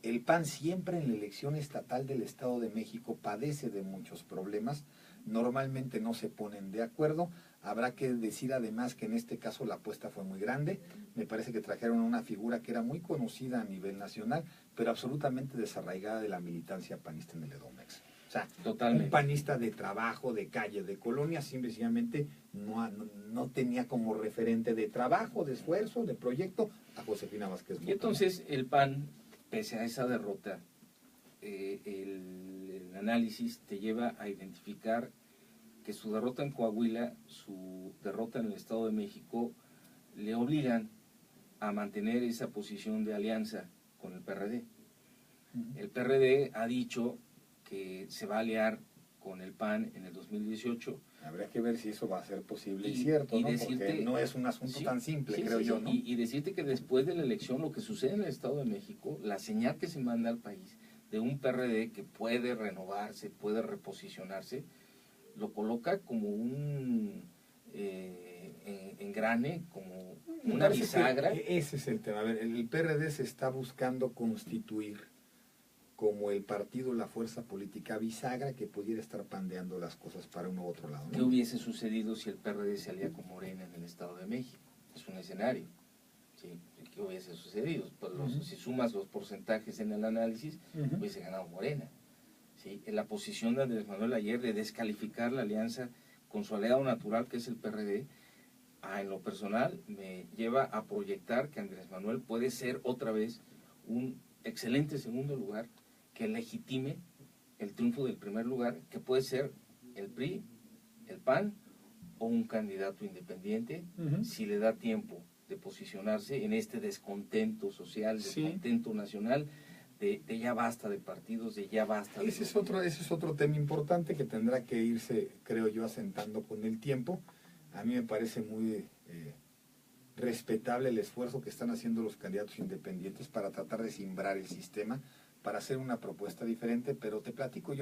El PAN siempre en la elección estatal del Estado de México padece de muchos problemas. Normalmente no se ponen de acuerdo. Habrá que decir además que en este caso la apuesta fue muy grande. Me parece que trajeron una figura que era muy conocida a nivel nacional, pero absolutamente desarraigada de la militancia panista en el Edomex. O sea, totalmente. Un panista de trabajo, de calle, de colonia, simplemente no tenía como referente de trabajo, de esfuerzo, de proyecto a Josefina Vázquez Mota. Y entonces el PAN, pese a esa derrota, el análisis te lleva a identificar que su derrota en Coahuila, su derrota en el Estado de México, le obligan a mantener esa posición de alianza con el PRD. El PRD ha dicho que se va a aliar con el PAN en el 2018. Habría que ver si eso va a ser posible y cierto, ¿no? Porque no es un asunto tan simple, creo yo, ¿no? Y decirte que después de la elección, lo que sucede en el Estado de México, la señal que se manda al país de un PRD que puede renovarse, puede reposicionarse, lo coloca como un engrane, como una bisagra. Ese es el tema. A ver, el PRD se está buscando constituir como el partido, la fuerza política bisagra que pudiera estar pandeando las cosas para uno u otro lado, ¿no? ¿Qué hubiese sucedido si el PRD se alía con Morena en el Estado de México? Es un escenario. ¿Sí? ¿Qué hubiese sucedido? Pues si sumas los porcentajes en el análisis, hubiese ganado Morena. ¿Sí? En la posición de Andrés Manuel ayer de descalificar la alianza con su aliado natural, que es el PRD, en lo personal me lleva a proyectar que Andrés Manuel puede ser otra vez un excelente segundo lugar que legitime el triunfo del primer lugar, que puede ser el PRI, el PAN o un candidato independiente, si le da tiempo de posicionarse en este descontento social, descontento nacional, de ya basta de partidos, de ya basta de... Ese es otro tema importante que tendrá que irse, creo yo, asentando con el tiempo. A mí me parece muy respetable el esfuerzo que están haciendo los candidatos independientes para tratar de simbrar el sistema, para hacer una propuesta diferente, pero te platico,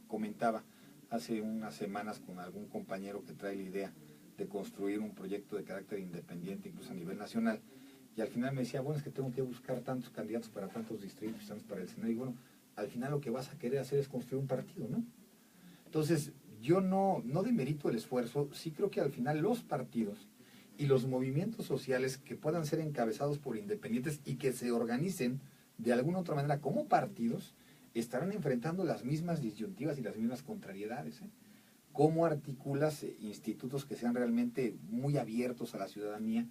comentaba hace unas semanas con algún compañero que trae la idea de construir un proyecto de carácter independiente, incluso a nivel nacional, y al final me decía, bueno, es que tengo que buscar tantos candidatos para tantos distritos, tantos para el Senado, y bueno, al final lo que vas a querer hacer es construir un partido, ¿no? Entonces, yo no demerito el esfuerzo, sí creo que al final los partidos y los movimientos sociales que puedan ser encabezados por independientes y que se organicen de alguna otra manera como partidos, estarán enfrentando las mismas disyuntivas y las mismas contrariedades. ¿Cómo articulas institutos que sean realmente muy abiertos a la ciudadanía?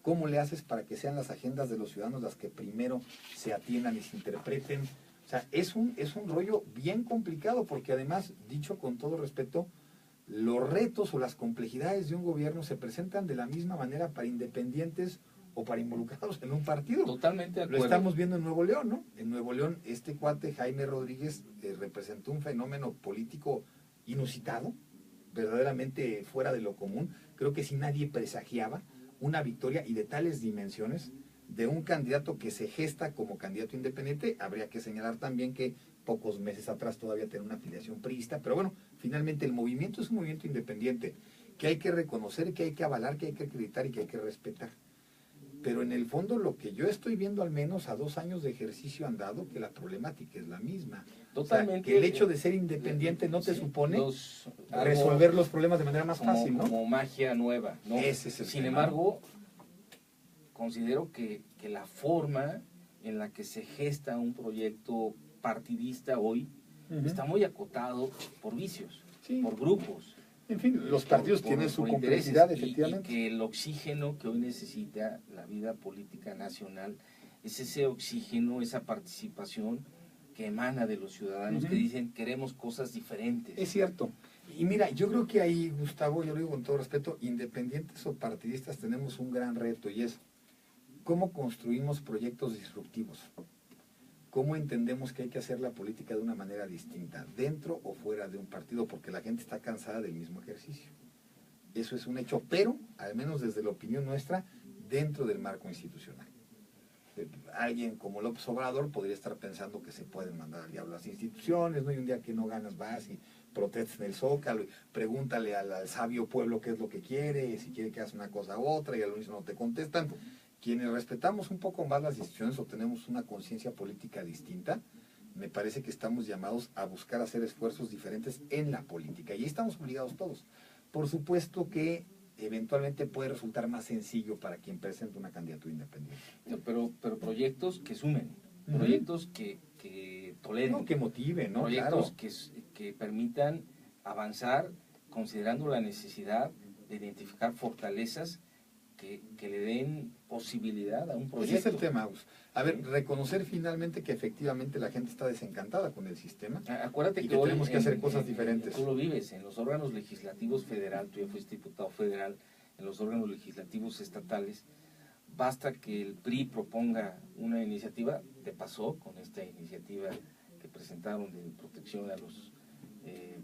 ¿Cómo le haces para que sean las agendas de los ciudadanos las que primero se atiendan y se interpreten? O sea, es un rollo bien complicado, porque además, dicho con todo respeto, los retos o las complejidades de un gobierno se presentan de la misma manera para independientes o para involucrados en un partido. Totalmente de acuerdo. Lo estamos viendo en Nuevo León, ¿no? En Nuevo León, este cuate Jaime Rodríguez representó un fenómeno político inusitado, verdaderamente fuera de lo común. Creo que si nadie presagiaba una victoria y de tales dimensiones de un candidato que se gesta como candidato independiente. Habría que señalar también que pocos meses atrás todavía tenía una afiliación priista, pero bueno, finalmente el movimiento es un movimiento independiente que hay que reconocer, que hay que avalar, que hay que acreditar y que hay que respetar. Pero en el fondo lo que yo estoy viendo, al menos a 2 años de ejercicio andado, que la problemática es la misma. Totalmente. O sea, que el hecho de ser independiente no te supone resolver los problemas de manera más fácil, ¿no? Como magia nueva, ¿no? Ese es el Sin tema. embargo, considero que la forma en la que se gesta un proyecto partidista hoy está muy acotado por vicios, Sí. por grupos. En fin, los partidos tienen su intereses, complejidad, y efectivamente. que el oxígeno que hoy necesita la vida política nacional es ese oxígeno, esa participación que emana de los ciudadanos que dicen queremos cosas diferentes. Es cierto. Y mira, yo creo que ahí, Gustavo, yo lo digo con todo respeto, independientes o partidistas tenemos un gran reto, y es cómo construimos proyectos disruptivos. ¿Cómo entendemos que hay que hacer la política de una manera distinta, dentro o fuera de un partido? Porque la gente está cansada del mismo ejercicio. Eso es un hecho, pero, al menos desde la opinión nuestra, dentro del marco institucional. Alguien como López Obrador podría estar pensando que se pueden mandar al diablo las instituciones, ¿no? Y un día que no ganas vas y protestas en el Zócalo, y pregúntale al sabio pueblo qué es lo que quiere, si quiere que hagas una cosa u otra, y al unísono no te contestan. Quienes respetamos un poco más las instituciones o tenemos una conciencia política distinta, me parece que estamos llamados a buscar hacer esfuerzos diferentes en la política. Y ahí estamos obligados todos. Por supuesto que eventualmente puede resultar más sencillo para quien presenta una candidatura independiente. Pero proyectos que sumen, proyectos que toleren, No, que motiven, ¿no? proyectos Claro. que permitan avanzar considerando la necesidad de identificar fortalezas que le den posibilidad a un proyecto. Ese es el tema, Agus. A ver, reconocer finalmente que efectivamente la gente está desencantada con el sistema. Acuérdate y que que hoy tenemos que hacer cosas diferentes. Tú lo vives en los órganos legislativos federal, tú ya fuiste diputado federal, en los órganos legislativos estatales, basta que el PRI proponga una iniciativa, te pasó con esta iniciativa que presentaron de protección a los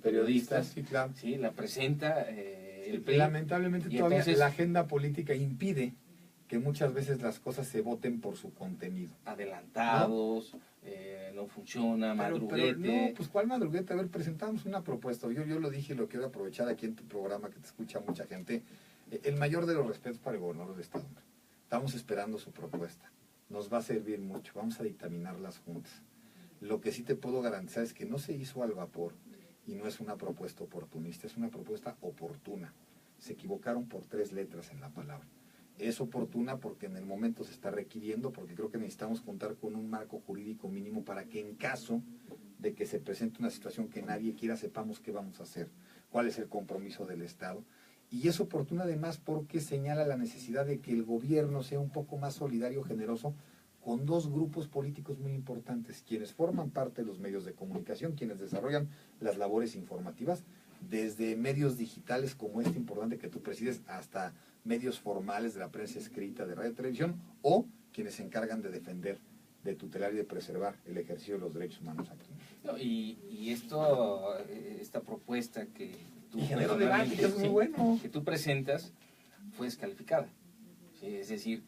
periodistas, Sí, claro. ¿sí? La presenta el PRI. Lamentablemente y todavía entonces, la agenda política impide que muchas veces las cosas se voten por su contenido. adelantados, no funciona, madruguete. No, pues ¿cuál madruguete? A ver, presentamos una propuesta. Yo lo dije y lo quiero aprovechar aquí en tu programa, que te escucha mucha gente. El mayor de los respetos para el gobernador del estado. Estamos esperando su propuesta. Nos va a servir mucho. Vamos a dictaminarlas juntas. Lo que sí te puedo garantizar es que no se hizo al vapor y no es una propuesta oportunista, es una propuesta oportuna. Se equivocaron por 3 letras en la palabra. Es oportuna porque en el momento se está requiriendo, porque creo que necesitamos contar con un marco jurídico mínimo para que en caso de que se presente una situación que nadie quiera, sepamos qué vamos a hacer, cuál es el compromiso del Estado. Y es oportuna además porque señala la necesidad de que el gobierno sea un poco más solidario, generoso, con 2 grupos políticos muy importantes, quienes forman parte de los medios de comunicación, quienes desarrollan las labores informativas, desde medios digitales como este importante que tú presides, hasta medios formales de la prensa escrita, de radio y televisión, o quienes se encargan de defender, de tutelar y de preservar el ejercicio de los derechos humanos aquí. No, y esta propuesta que tú, Y generó debate, que es muy bueno. que tú presentas fue descalificada. ¿Sí? Es decir,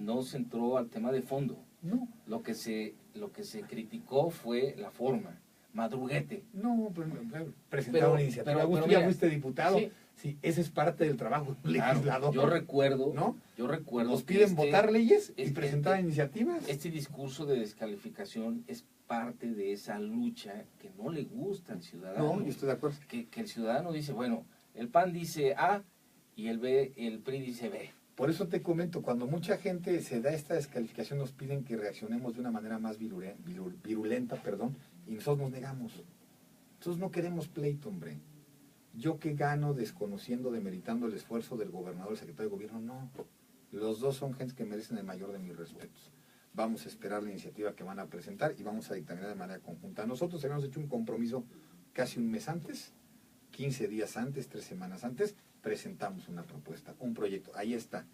no se entró al tema de fondo. No. Lo que se criticó fue la forma, madruguete. No, pues presentaron una iniciativa. pero Tú ya mira, fuiste diputado. sí. Sí, ese es parte del trabajo del legislador. Yo recuerdo, ¿no? Nos que piden votar leyes y presentar iniciativas. Este discurso de descalificación es parte de esa lucha que no le gusta al ciudadano. No, yo estoy de acuerdo. Que el ciudadano dice, bueno, el PAN dice A y el PRI dice B. Por eso te comento, cuando mucha gente se da esta descalificación, nos piden que reaccionemos de una manera más virulenta, y nosotros nos negamos. Nosotros no queremos pleito, hombre. Yo que gano desconociendo, demeritando el esfuerzo del gobernador, el secretario de gobierno, no. Los dos son gentes que merecen el mayor de mis respetos. Vamos a esperar la iniciativa que van a presentar y vamos a dictaminar de manera conjunta. Nosotros habíamos hecho un compromiso casi un mes antes, 15 días antes, 3 semanas antes, presentamos una propuesta, un proyecto. Ahí está.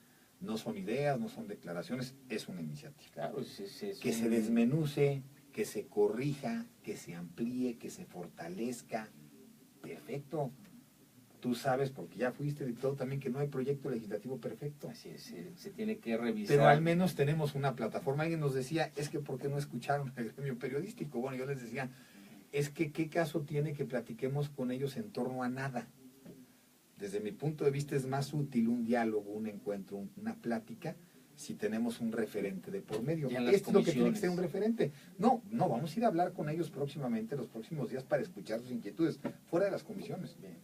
No son ideas, no son declaraciones, es una iniciativa. Claro, que se desmenuce, que se corrija, que se amplíe, que se fortalezca. Perfecto. Tú sabes, porque ya fuiste diputado también, que no hay proyecto legislativo perfecto. Así es, se tiene que revisar. Pero al menos tenemos una plataforma. Alguien nos decía, es que ¿por qué no escucharon el gremio periodístico? Bueno, yo les decía, es que ¿qué caso tiene que platiquemos con ellos en torno a nada? Desde mi punto de vista es más útil un diálogo, un encuentro, una plática, si tenemos un referente de por medio. Esto es lo que tiene que ser un referente. No, vamos a ir a hablar con ellos próximamente, los próximos días, para escuchar sus inquietudes, fuera de las comisiones. Bien.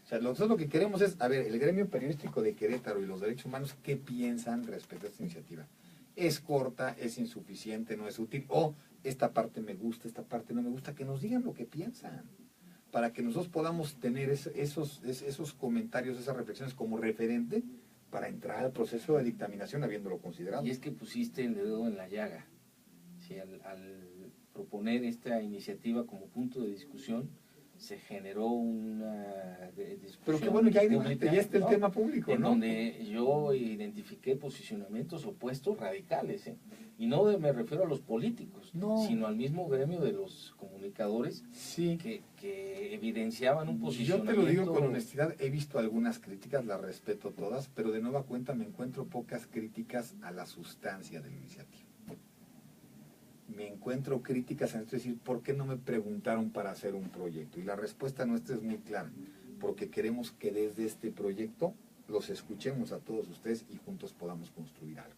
O sea, nosotros lo que queremos es, a ver, el gremio periodístico de Querétaro y los derechos humanos, ¿qué piensan respecto a esta iniciativa? ¿Es corta, es insuficiente, no es útil? O esta parte me gusta, esta parte no me gusta, que nos digan lo que piensan, para que nosotros podamos tener esos comentarios, esas reflexiones como referente para entrar al proceso de dictaminación habiéndolo considerado. Y es que pusiste el dedo en la llaga. ¿Sí? Al proponer esta iniciativa como punto de discusión, se generó una discusión. Pero qué bueno, ya está el tema público, en donde yo identifiqué posicionamientos opuestos radicales, ¿eh? Y no me refiero a los políticos, sino al mismo gremio de los comunicadores, sí, que evidenciaban un posicionamiento. Yo te lo digo con honestidad, he visto algunas críticas, las respeto todas, pero de nueva cuenta me encuentro pocas críticas a la sustancia de la iniciativa. Me encuentro críticas en esto, es decir, ¿por qué no me preguntaron para hacer un proyecto? Y la respuesta nuestra es muy clara, porque queremos que desde este proyecto los escuchemos a todos ustedes y juntos podamos construir algo.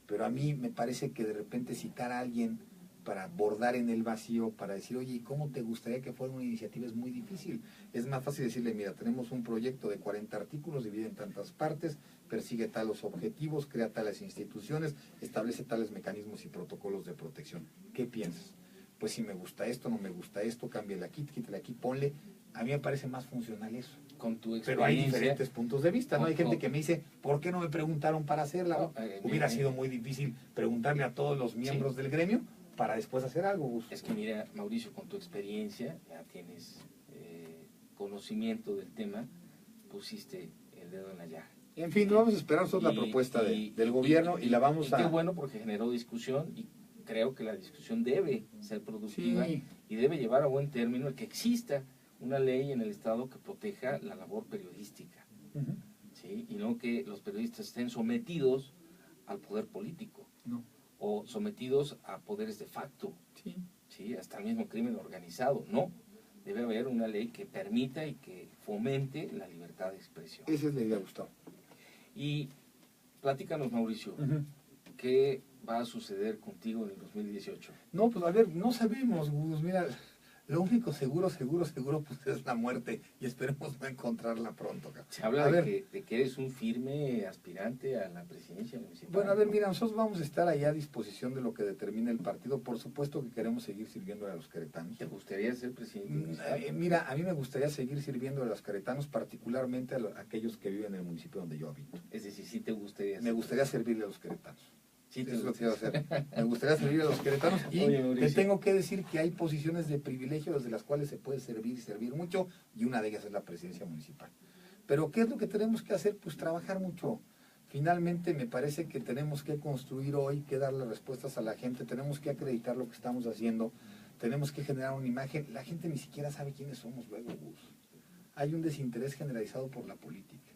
Pero a mí me parece que de repente citar a alguien para bordar en el vacío, para decir, oye, ¿cómo te gustaría que fuera una iniciativa? Es muy difícil. Es más fácil decirle, mira, tenemos un proyecto de 40 artículos, divide en tantas partes, persigue tales objetivos, crea tales instituciones, establece tales mecanismos y protocolos de protección. ¿Qué piensas? Pues si me gusta esto, no me gusta esto, cámbiale aquí, quítale aquí, ponle. A mí me parece más funcional eso. Con tu experiencia. Pero hay diferentes puntos de vista, ¿no? Hay gente que me dice, ¿por qué no me preguntaron para hacerla? Hubiera sido muy difícil preguntarle a todos los miembros del gremio para después hacer algo, Gus. Es que mira, Mauricio, con tu experiencia, ya tienes conocimiento del tema, pusiste el dedo en la llaga. En fin, vamos a esperar la propuesta del gobierno y la vamos a... Qué bueno, porque generó discusión y creo que la discusión debe ser productiva y debe llevar a buen término el que exista una ley en el Estado que proteja la labor periodística, ¿sí? Y no que los periodistas estén sometidos al poder político, o sometidos a poderes de facto, ¿sí? Hasta el mismo crimen organizado. No, debe haber una ley que permita y que fomente la libertad de expresión. Esa es la idea, Gustavo. Y platícanos, Mauricio, ¿qué va a suceder contigo en el 2018? No, pues a ver, no sabemos, Gus, mira... Lo único seguro, pues es la muerte y esperemos no encontrarla pronto. Se habla de que eres un firme aspirante a la presidencia municipal. Bueno, a ver, mira, nosotros vamos a estar allá a disposición de lo que determine el partido. Por supuesto que queremos seguir sirviéndole a los queretanos. ¿Te gustaría ser presidente municipal? Mira, a mí me gustaría seguir sirviendo a los queretanos, particularmente a aquellos que viven en el municipio donde yo habito. Es decir, sí te gustaría. Me gustaría servirle a los queretanos. Sí, eso es lo que quiero hacer. Me gustaría servir a los queretanos y te tengo que decir que hay posiciones de privilegio desde las cuales se puede servir y servir mucho, y una de ellas es la presidencia municipal. Pero ¿qué es lo que tenemos que hacer? Pues trabajar mucho. Finalmente me parece que tenemos que construir hoy, que darle respuestas a la gente, tenemos que acreditar lo que estamos haciendo, tenemos que generar una imagen. La gente ni siquiera sabe quiénes somos luego, Gus. Hay un desinterés generalizado por la política.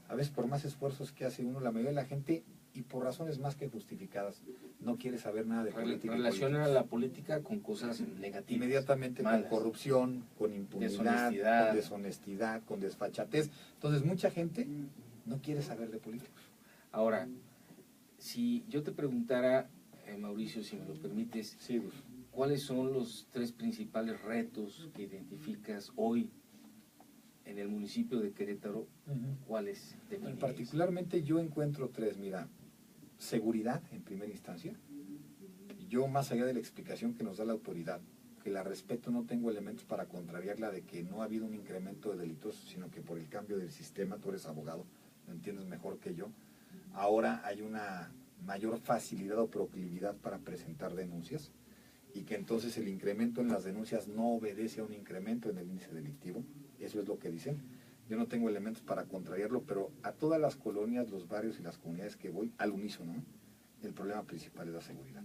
A veces por más esfuerzos que hace uno, la mayoría de la gente y por razones más que justificadas no quiere saber nada de política. Relaciona la política con cosas negativas. Inmediatamente malas. Con corrupción, con impunidad, con deshonestidad, con desfachatez. Entonces mucha gente no quiere saber de políticos. Ahora, si yo te preguntara, Mauricio, si me lo permites, sí, Gus, ¿cuáles son los 3 principales retos que identificas hoy en el municipio de Querétaro? ¿Cuáles definirías? Particularmente yo encuentro 3, mira, seguridad en primera instancia. Yo, más allá de la explicación que nos da la autoridad, que la respeto, no tengo elementos para contrariarla de que no ha habido un incremento de delitos, sino que por el cambio del sistema, tú eres abogado, lo entiendes mejor que yo, ahora hay una mayor facilidad o proclividad para presentar denuncias y que entonces el incremento en las denuncias no obedece a un incremento en el índice delictivo, eso es lo que dicen. Yo no tengo elementos para contrariarlo, pero a todas las colonias, los barrios y las comunidades que voy, al unísono, ¿no? El problema principal es la seguridad.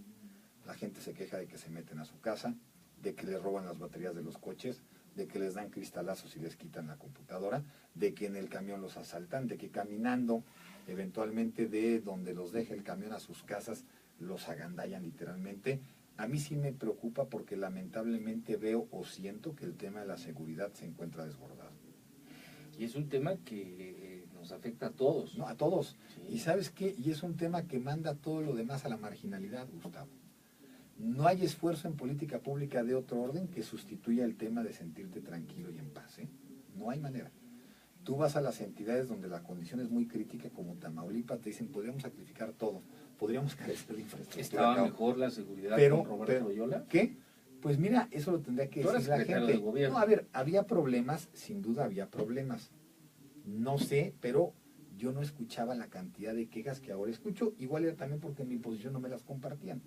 La gente se queja de que se meten a su casa, de que les roban las baterías de los coches, de que les dan cristalazos y les quitan la computadora, de que en el camión los asaltan, de que caminando eventualmente de donde los deja el camión a sus casas los agandallan literalmente. A mí sí me preocupa porque lamentablemente veo o siento que el tema de la seguridad se encuentra desbordado. Y es un tema que nos afecta a todos. No, a todos. Sí. ¿Y sabes qué? Y es un tema que manda todo lo demás a la marginalidad, Gustavo. No hay esfuerzo en política pública de otro orden que sustituya el tema de sentirte tranquilo y en paz, ¿eh? No hay manera. Tú vas a las entidades donde la condición es muy crítica, como Tamaulipas, te dicen, podríamos sacrificar todo, podríamos carecer de infraestructura. ¿Estaba mejor la seguridad con Roberto Loyola? ¿Qué? Pues mira, eso lo tendría que decir la gente. No, a ver, había problemas, sin duda había problemas. No sé, pero yo no escuchaba la cantidad de quejas que ahora escucho. Igual era también porque en mi posición no me las compartían.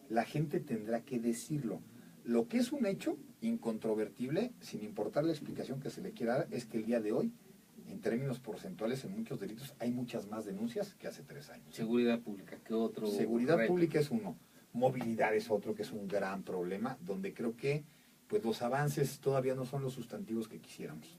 La gente tendrá que decirlo. Lo que es un hecho incontrovertible, sin importar la explicación que se le quiera dar, es que el día de hoy, en términos porcentuales, en muchos delitos, hay muchas más denuncias que hace 3 años. Seguridad pública, ¿qué otro? Seguridad pública es uno. Movilidad es otro, que es un gran problema, donde creo que pues los avances todavía no son los sustantivos que quisiéramos.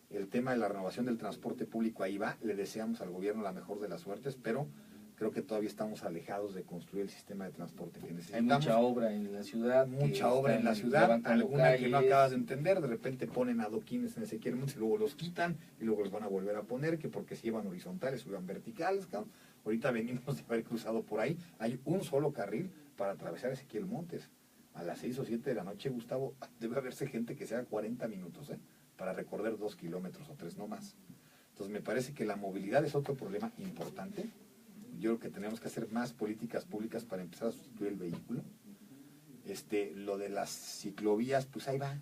El tema de la renovación del transporte público ahí va, le deseamos al gobierno la mejor de las suertes, pero creo que todavía estamos alejados de construir el sistema de transporte que necesitamos. Hay mucha obra en la ciudad. Mucha obra en la ciudad, alguna calles que no acabas de entender, de repente ponen adoquines en Ezequiel Montes y luego los quitan y luego los van a volver a poner, que porque se llevan horizontales o iban verticales, cabrón. Ahorita venimos de haber cruzado por ahí, hay un solo carril para atravesar Ezequiel Montes. A las 6 o 7 de la noche, Gustavo, debe haberse gente que sea 40 minutos, para recorrer 2 kilómetros o 3, no más. Entonces me parece que la movilidad es otro problema importante. Yo creo que tenemos que hacer más políticas públicas para empezar a sustituir el vehículo. Lo de las ciclovías, pues ahí va.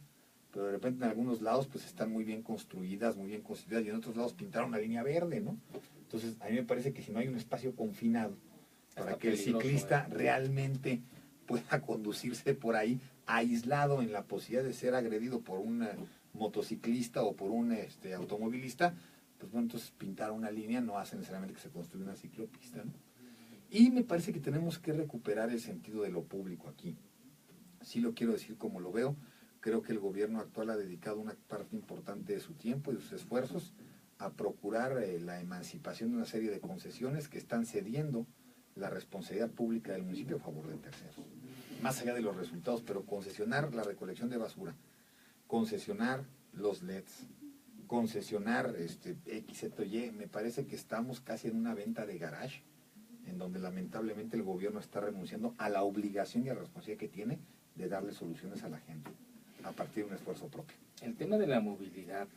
Pero de repente en algunos lados pues están muy bien construidas, muy bien constituidas, y en otros lados pintaron una línea verde, ¿no? Entonces a mí me parece que si no hay un espacio confinado para que el ciclista realmente pueda conducirse por ahí aislado en la posibilidad de ser agredido por un motociclista o por un automovilista, pues bueno, entonces pintar una línea no hace necesariamente que se construya una ciclopista, ¿no? Y me parece que tenemos que recuperar el sentido de lo público aquí. Sí lo quiero decir como lo veo. Creo que el gobierno actual ha dedicado una parte importante de su tiempo y de sus esfuerzos a procurar la emancipación de una serie de concesiones que están cediendo la responsabilidad pública del municipio a favor de terceros. Más allá de los resultados, pero concesionar la recolección de basura, concesionar los LEDs, concesionar X, Z, Y, me parece que estamos casi en una venta de garage, en donde lamentablemente el gobierno está renunciando a la obligación y a la responsabilidad que tiene de darle soluciones a la gente, a partir de un esfuerzo propio. El tema de la movilidad,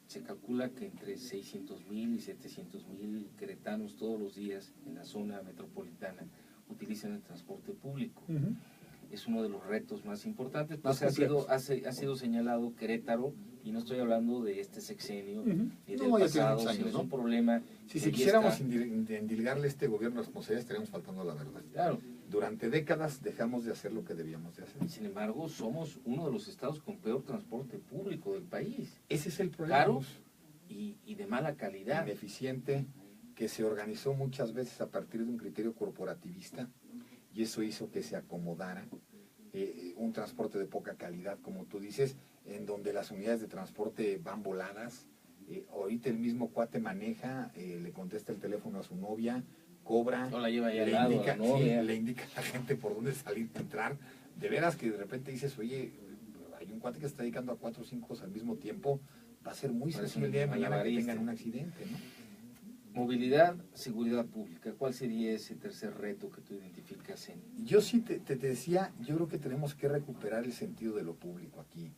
se calcula que entre 600,000 y 700,000 queretanos todos los días en la zona metropolitana utilizan el transporte público. Es uno de los retos más importantes, pues ha sido señalado Querétaro, y no estoy hablando de este sexenio ni del pasado, sino es un problema. Si quisiéramos endilgarle a este gobierno responsabilidad, estaríamos faltando a la verdad. Claro. Durante décadas dejamos de hacer lo que debíamos de hacer. Sin embargo, somos uno de los estados con peor transporte público del país. Ese es el problema. Caro y de mala calidad. Ineficiente, que se organizó muchas veces a partir de un criterio corporativista, y eso hizo que se acomodara un transporte de poca calidad, como tú dices, en donde las unidades de transporte van voladas, Ahorita el mismo cuate maneja, le contesta el teléfono a su novia, cobra, No la lleva ahí al le lado, indica, a la novia. sí, le indica a la gente por dónde salir, entrar. De veras que de repente dices, oye, hay un cuate que se está dedicando a 4 o 5 cosas al mismo tiempo, va a ser muy Parece sencillo el día de un mañana que malabarista. tengan un accidente, ¿no? Movilidad, seguridad pública. ¿Cuál sería ese tercer reto que tú identificas en? Yo sí te decía, yo creo que tenemos que recuperar el sentido de lo público aquí.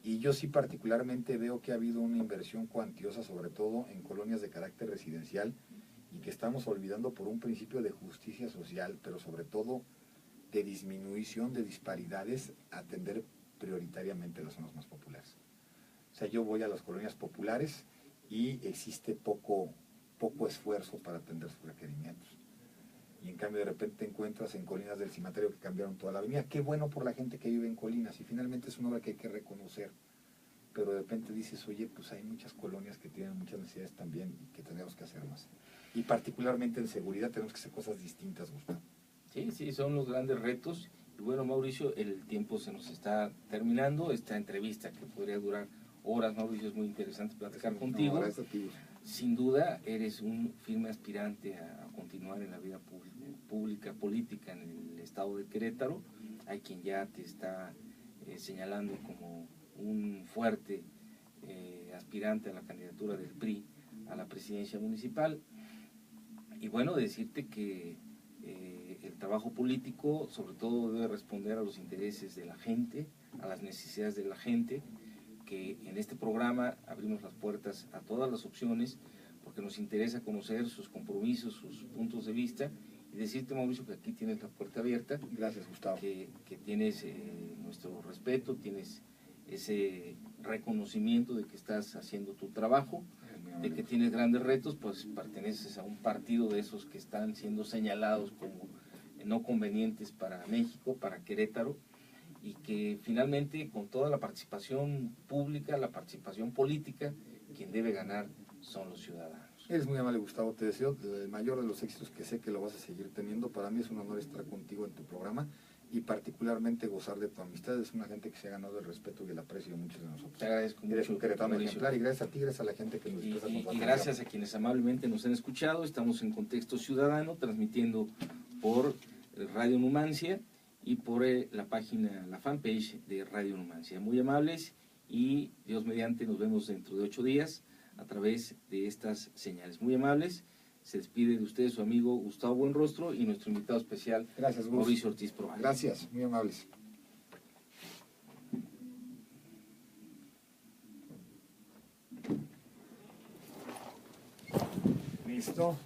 Y yo sí particularmente veo que ha habido una inversión cuantiosa, sobre todo en colonias de carácter residencial, y que estamos olvidando por un principio de justicia social, pero sobre todo de disminución de disparidades, atender prioritariamente las zonas más populares. O sea, yo voy a las colonias populares y existe poco esfuerzo para atender sus requerimientos. Y en cambio de repente te encuentras en Colinas del Cimatario que cambiaron toda la avenida. Qué bueno por la gente que vive en Colinas, y finalmente es una obra que hay que reconocer. Pero de repente dices, oye, pues hay muchas colonias que tienen muchas necesidades también y que tenemos que hacer más. Y particularmente en seguridad tenemos que hacer cosas distintas, Gustavo. Sí, sí, son los grandes retos. Y bueno, Mauricio, el tiempo se nos está terminando. Esta entrevista que podría durar horas, Mauricio, es muy interesante platicar contigo. No, gracias a ti. Sin duda, eres un firme aspirante a continuar en la vida pública, política en el estado de Querétaro. Hay quien ya te está señalando como un fuerte aspirante a la candidatura del PRI a la presidencia municipal. Y bueno, decirte que el trabajo político sobre todo debe responder a los intereses de la gente, a las necesidades de la gente, que en este programa abrimos las puertas a todas las opciones porque nos interesa conocer sus compromisos, sus puntos de vista, y decirte, Mauricio, que aquí tienes la puerta abierta. Gracias, Gustavo. Que tienes nuestro respeto, tienes ese reconocimiento de que estás haciendo tu trabajo, de que tienes grandes retos, pues perteneces a un partido de esos que están siendo señalados como no convenientes para México, para Querétaro, y que finalmente con toda la participación pública, la participación política, quien debe ganar son los ciudadanos. Eres muy amable, Gustavo, te deseo el mayor de los éxitos, que sé que lo vas a seguir teniendo. Para mí es un honor estar contigo en tu programa y particularmente gozar de tu amistad. Es una gente que se ha ganado el respeto y el aprecio de muchos de nosotros. Te agradezco Eres mucho, un queretano Mauricio. ejemplar, y gracias a ti, gracias a la gente que nos está Y gracias a quienes amablemente nos han escuchado. Estamos en Contexto Ciudadano, transmitiendo por Radio Numancia y por la página, la fanpage de Radio Numancia. Muy amables, y Dios mediante nos vemos dentro de 8 días a través de estas señales. Muy amables, se despide de ustedes su amigo Gustavo Buenrostro y nuestro invitado especial, gracias, Gus. Mauricio Ortiz Proal. Gracias, muy amables. Listo.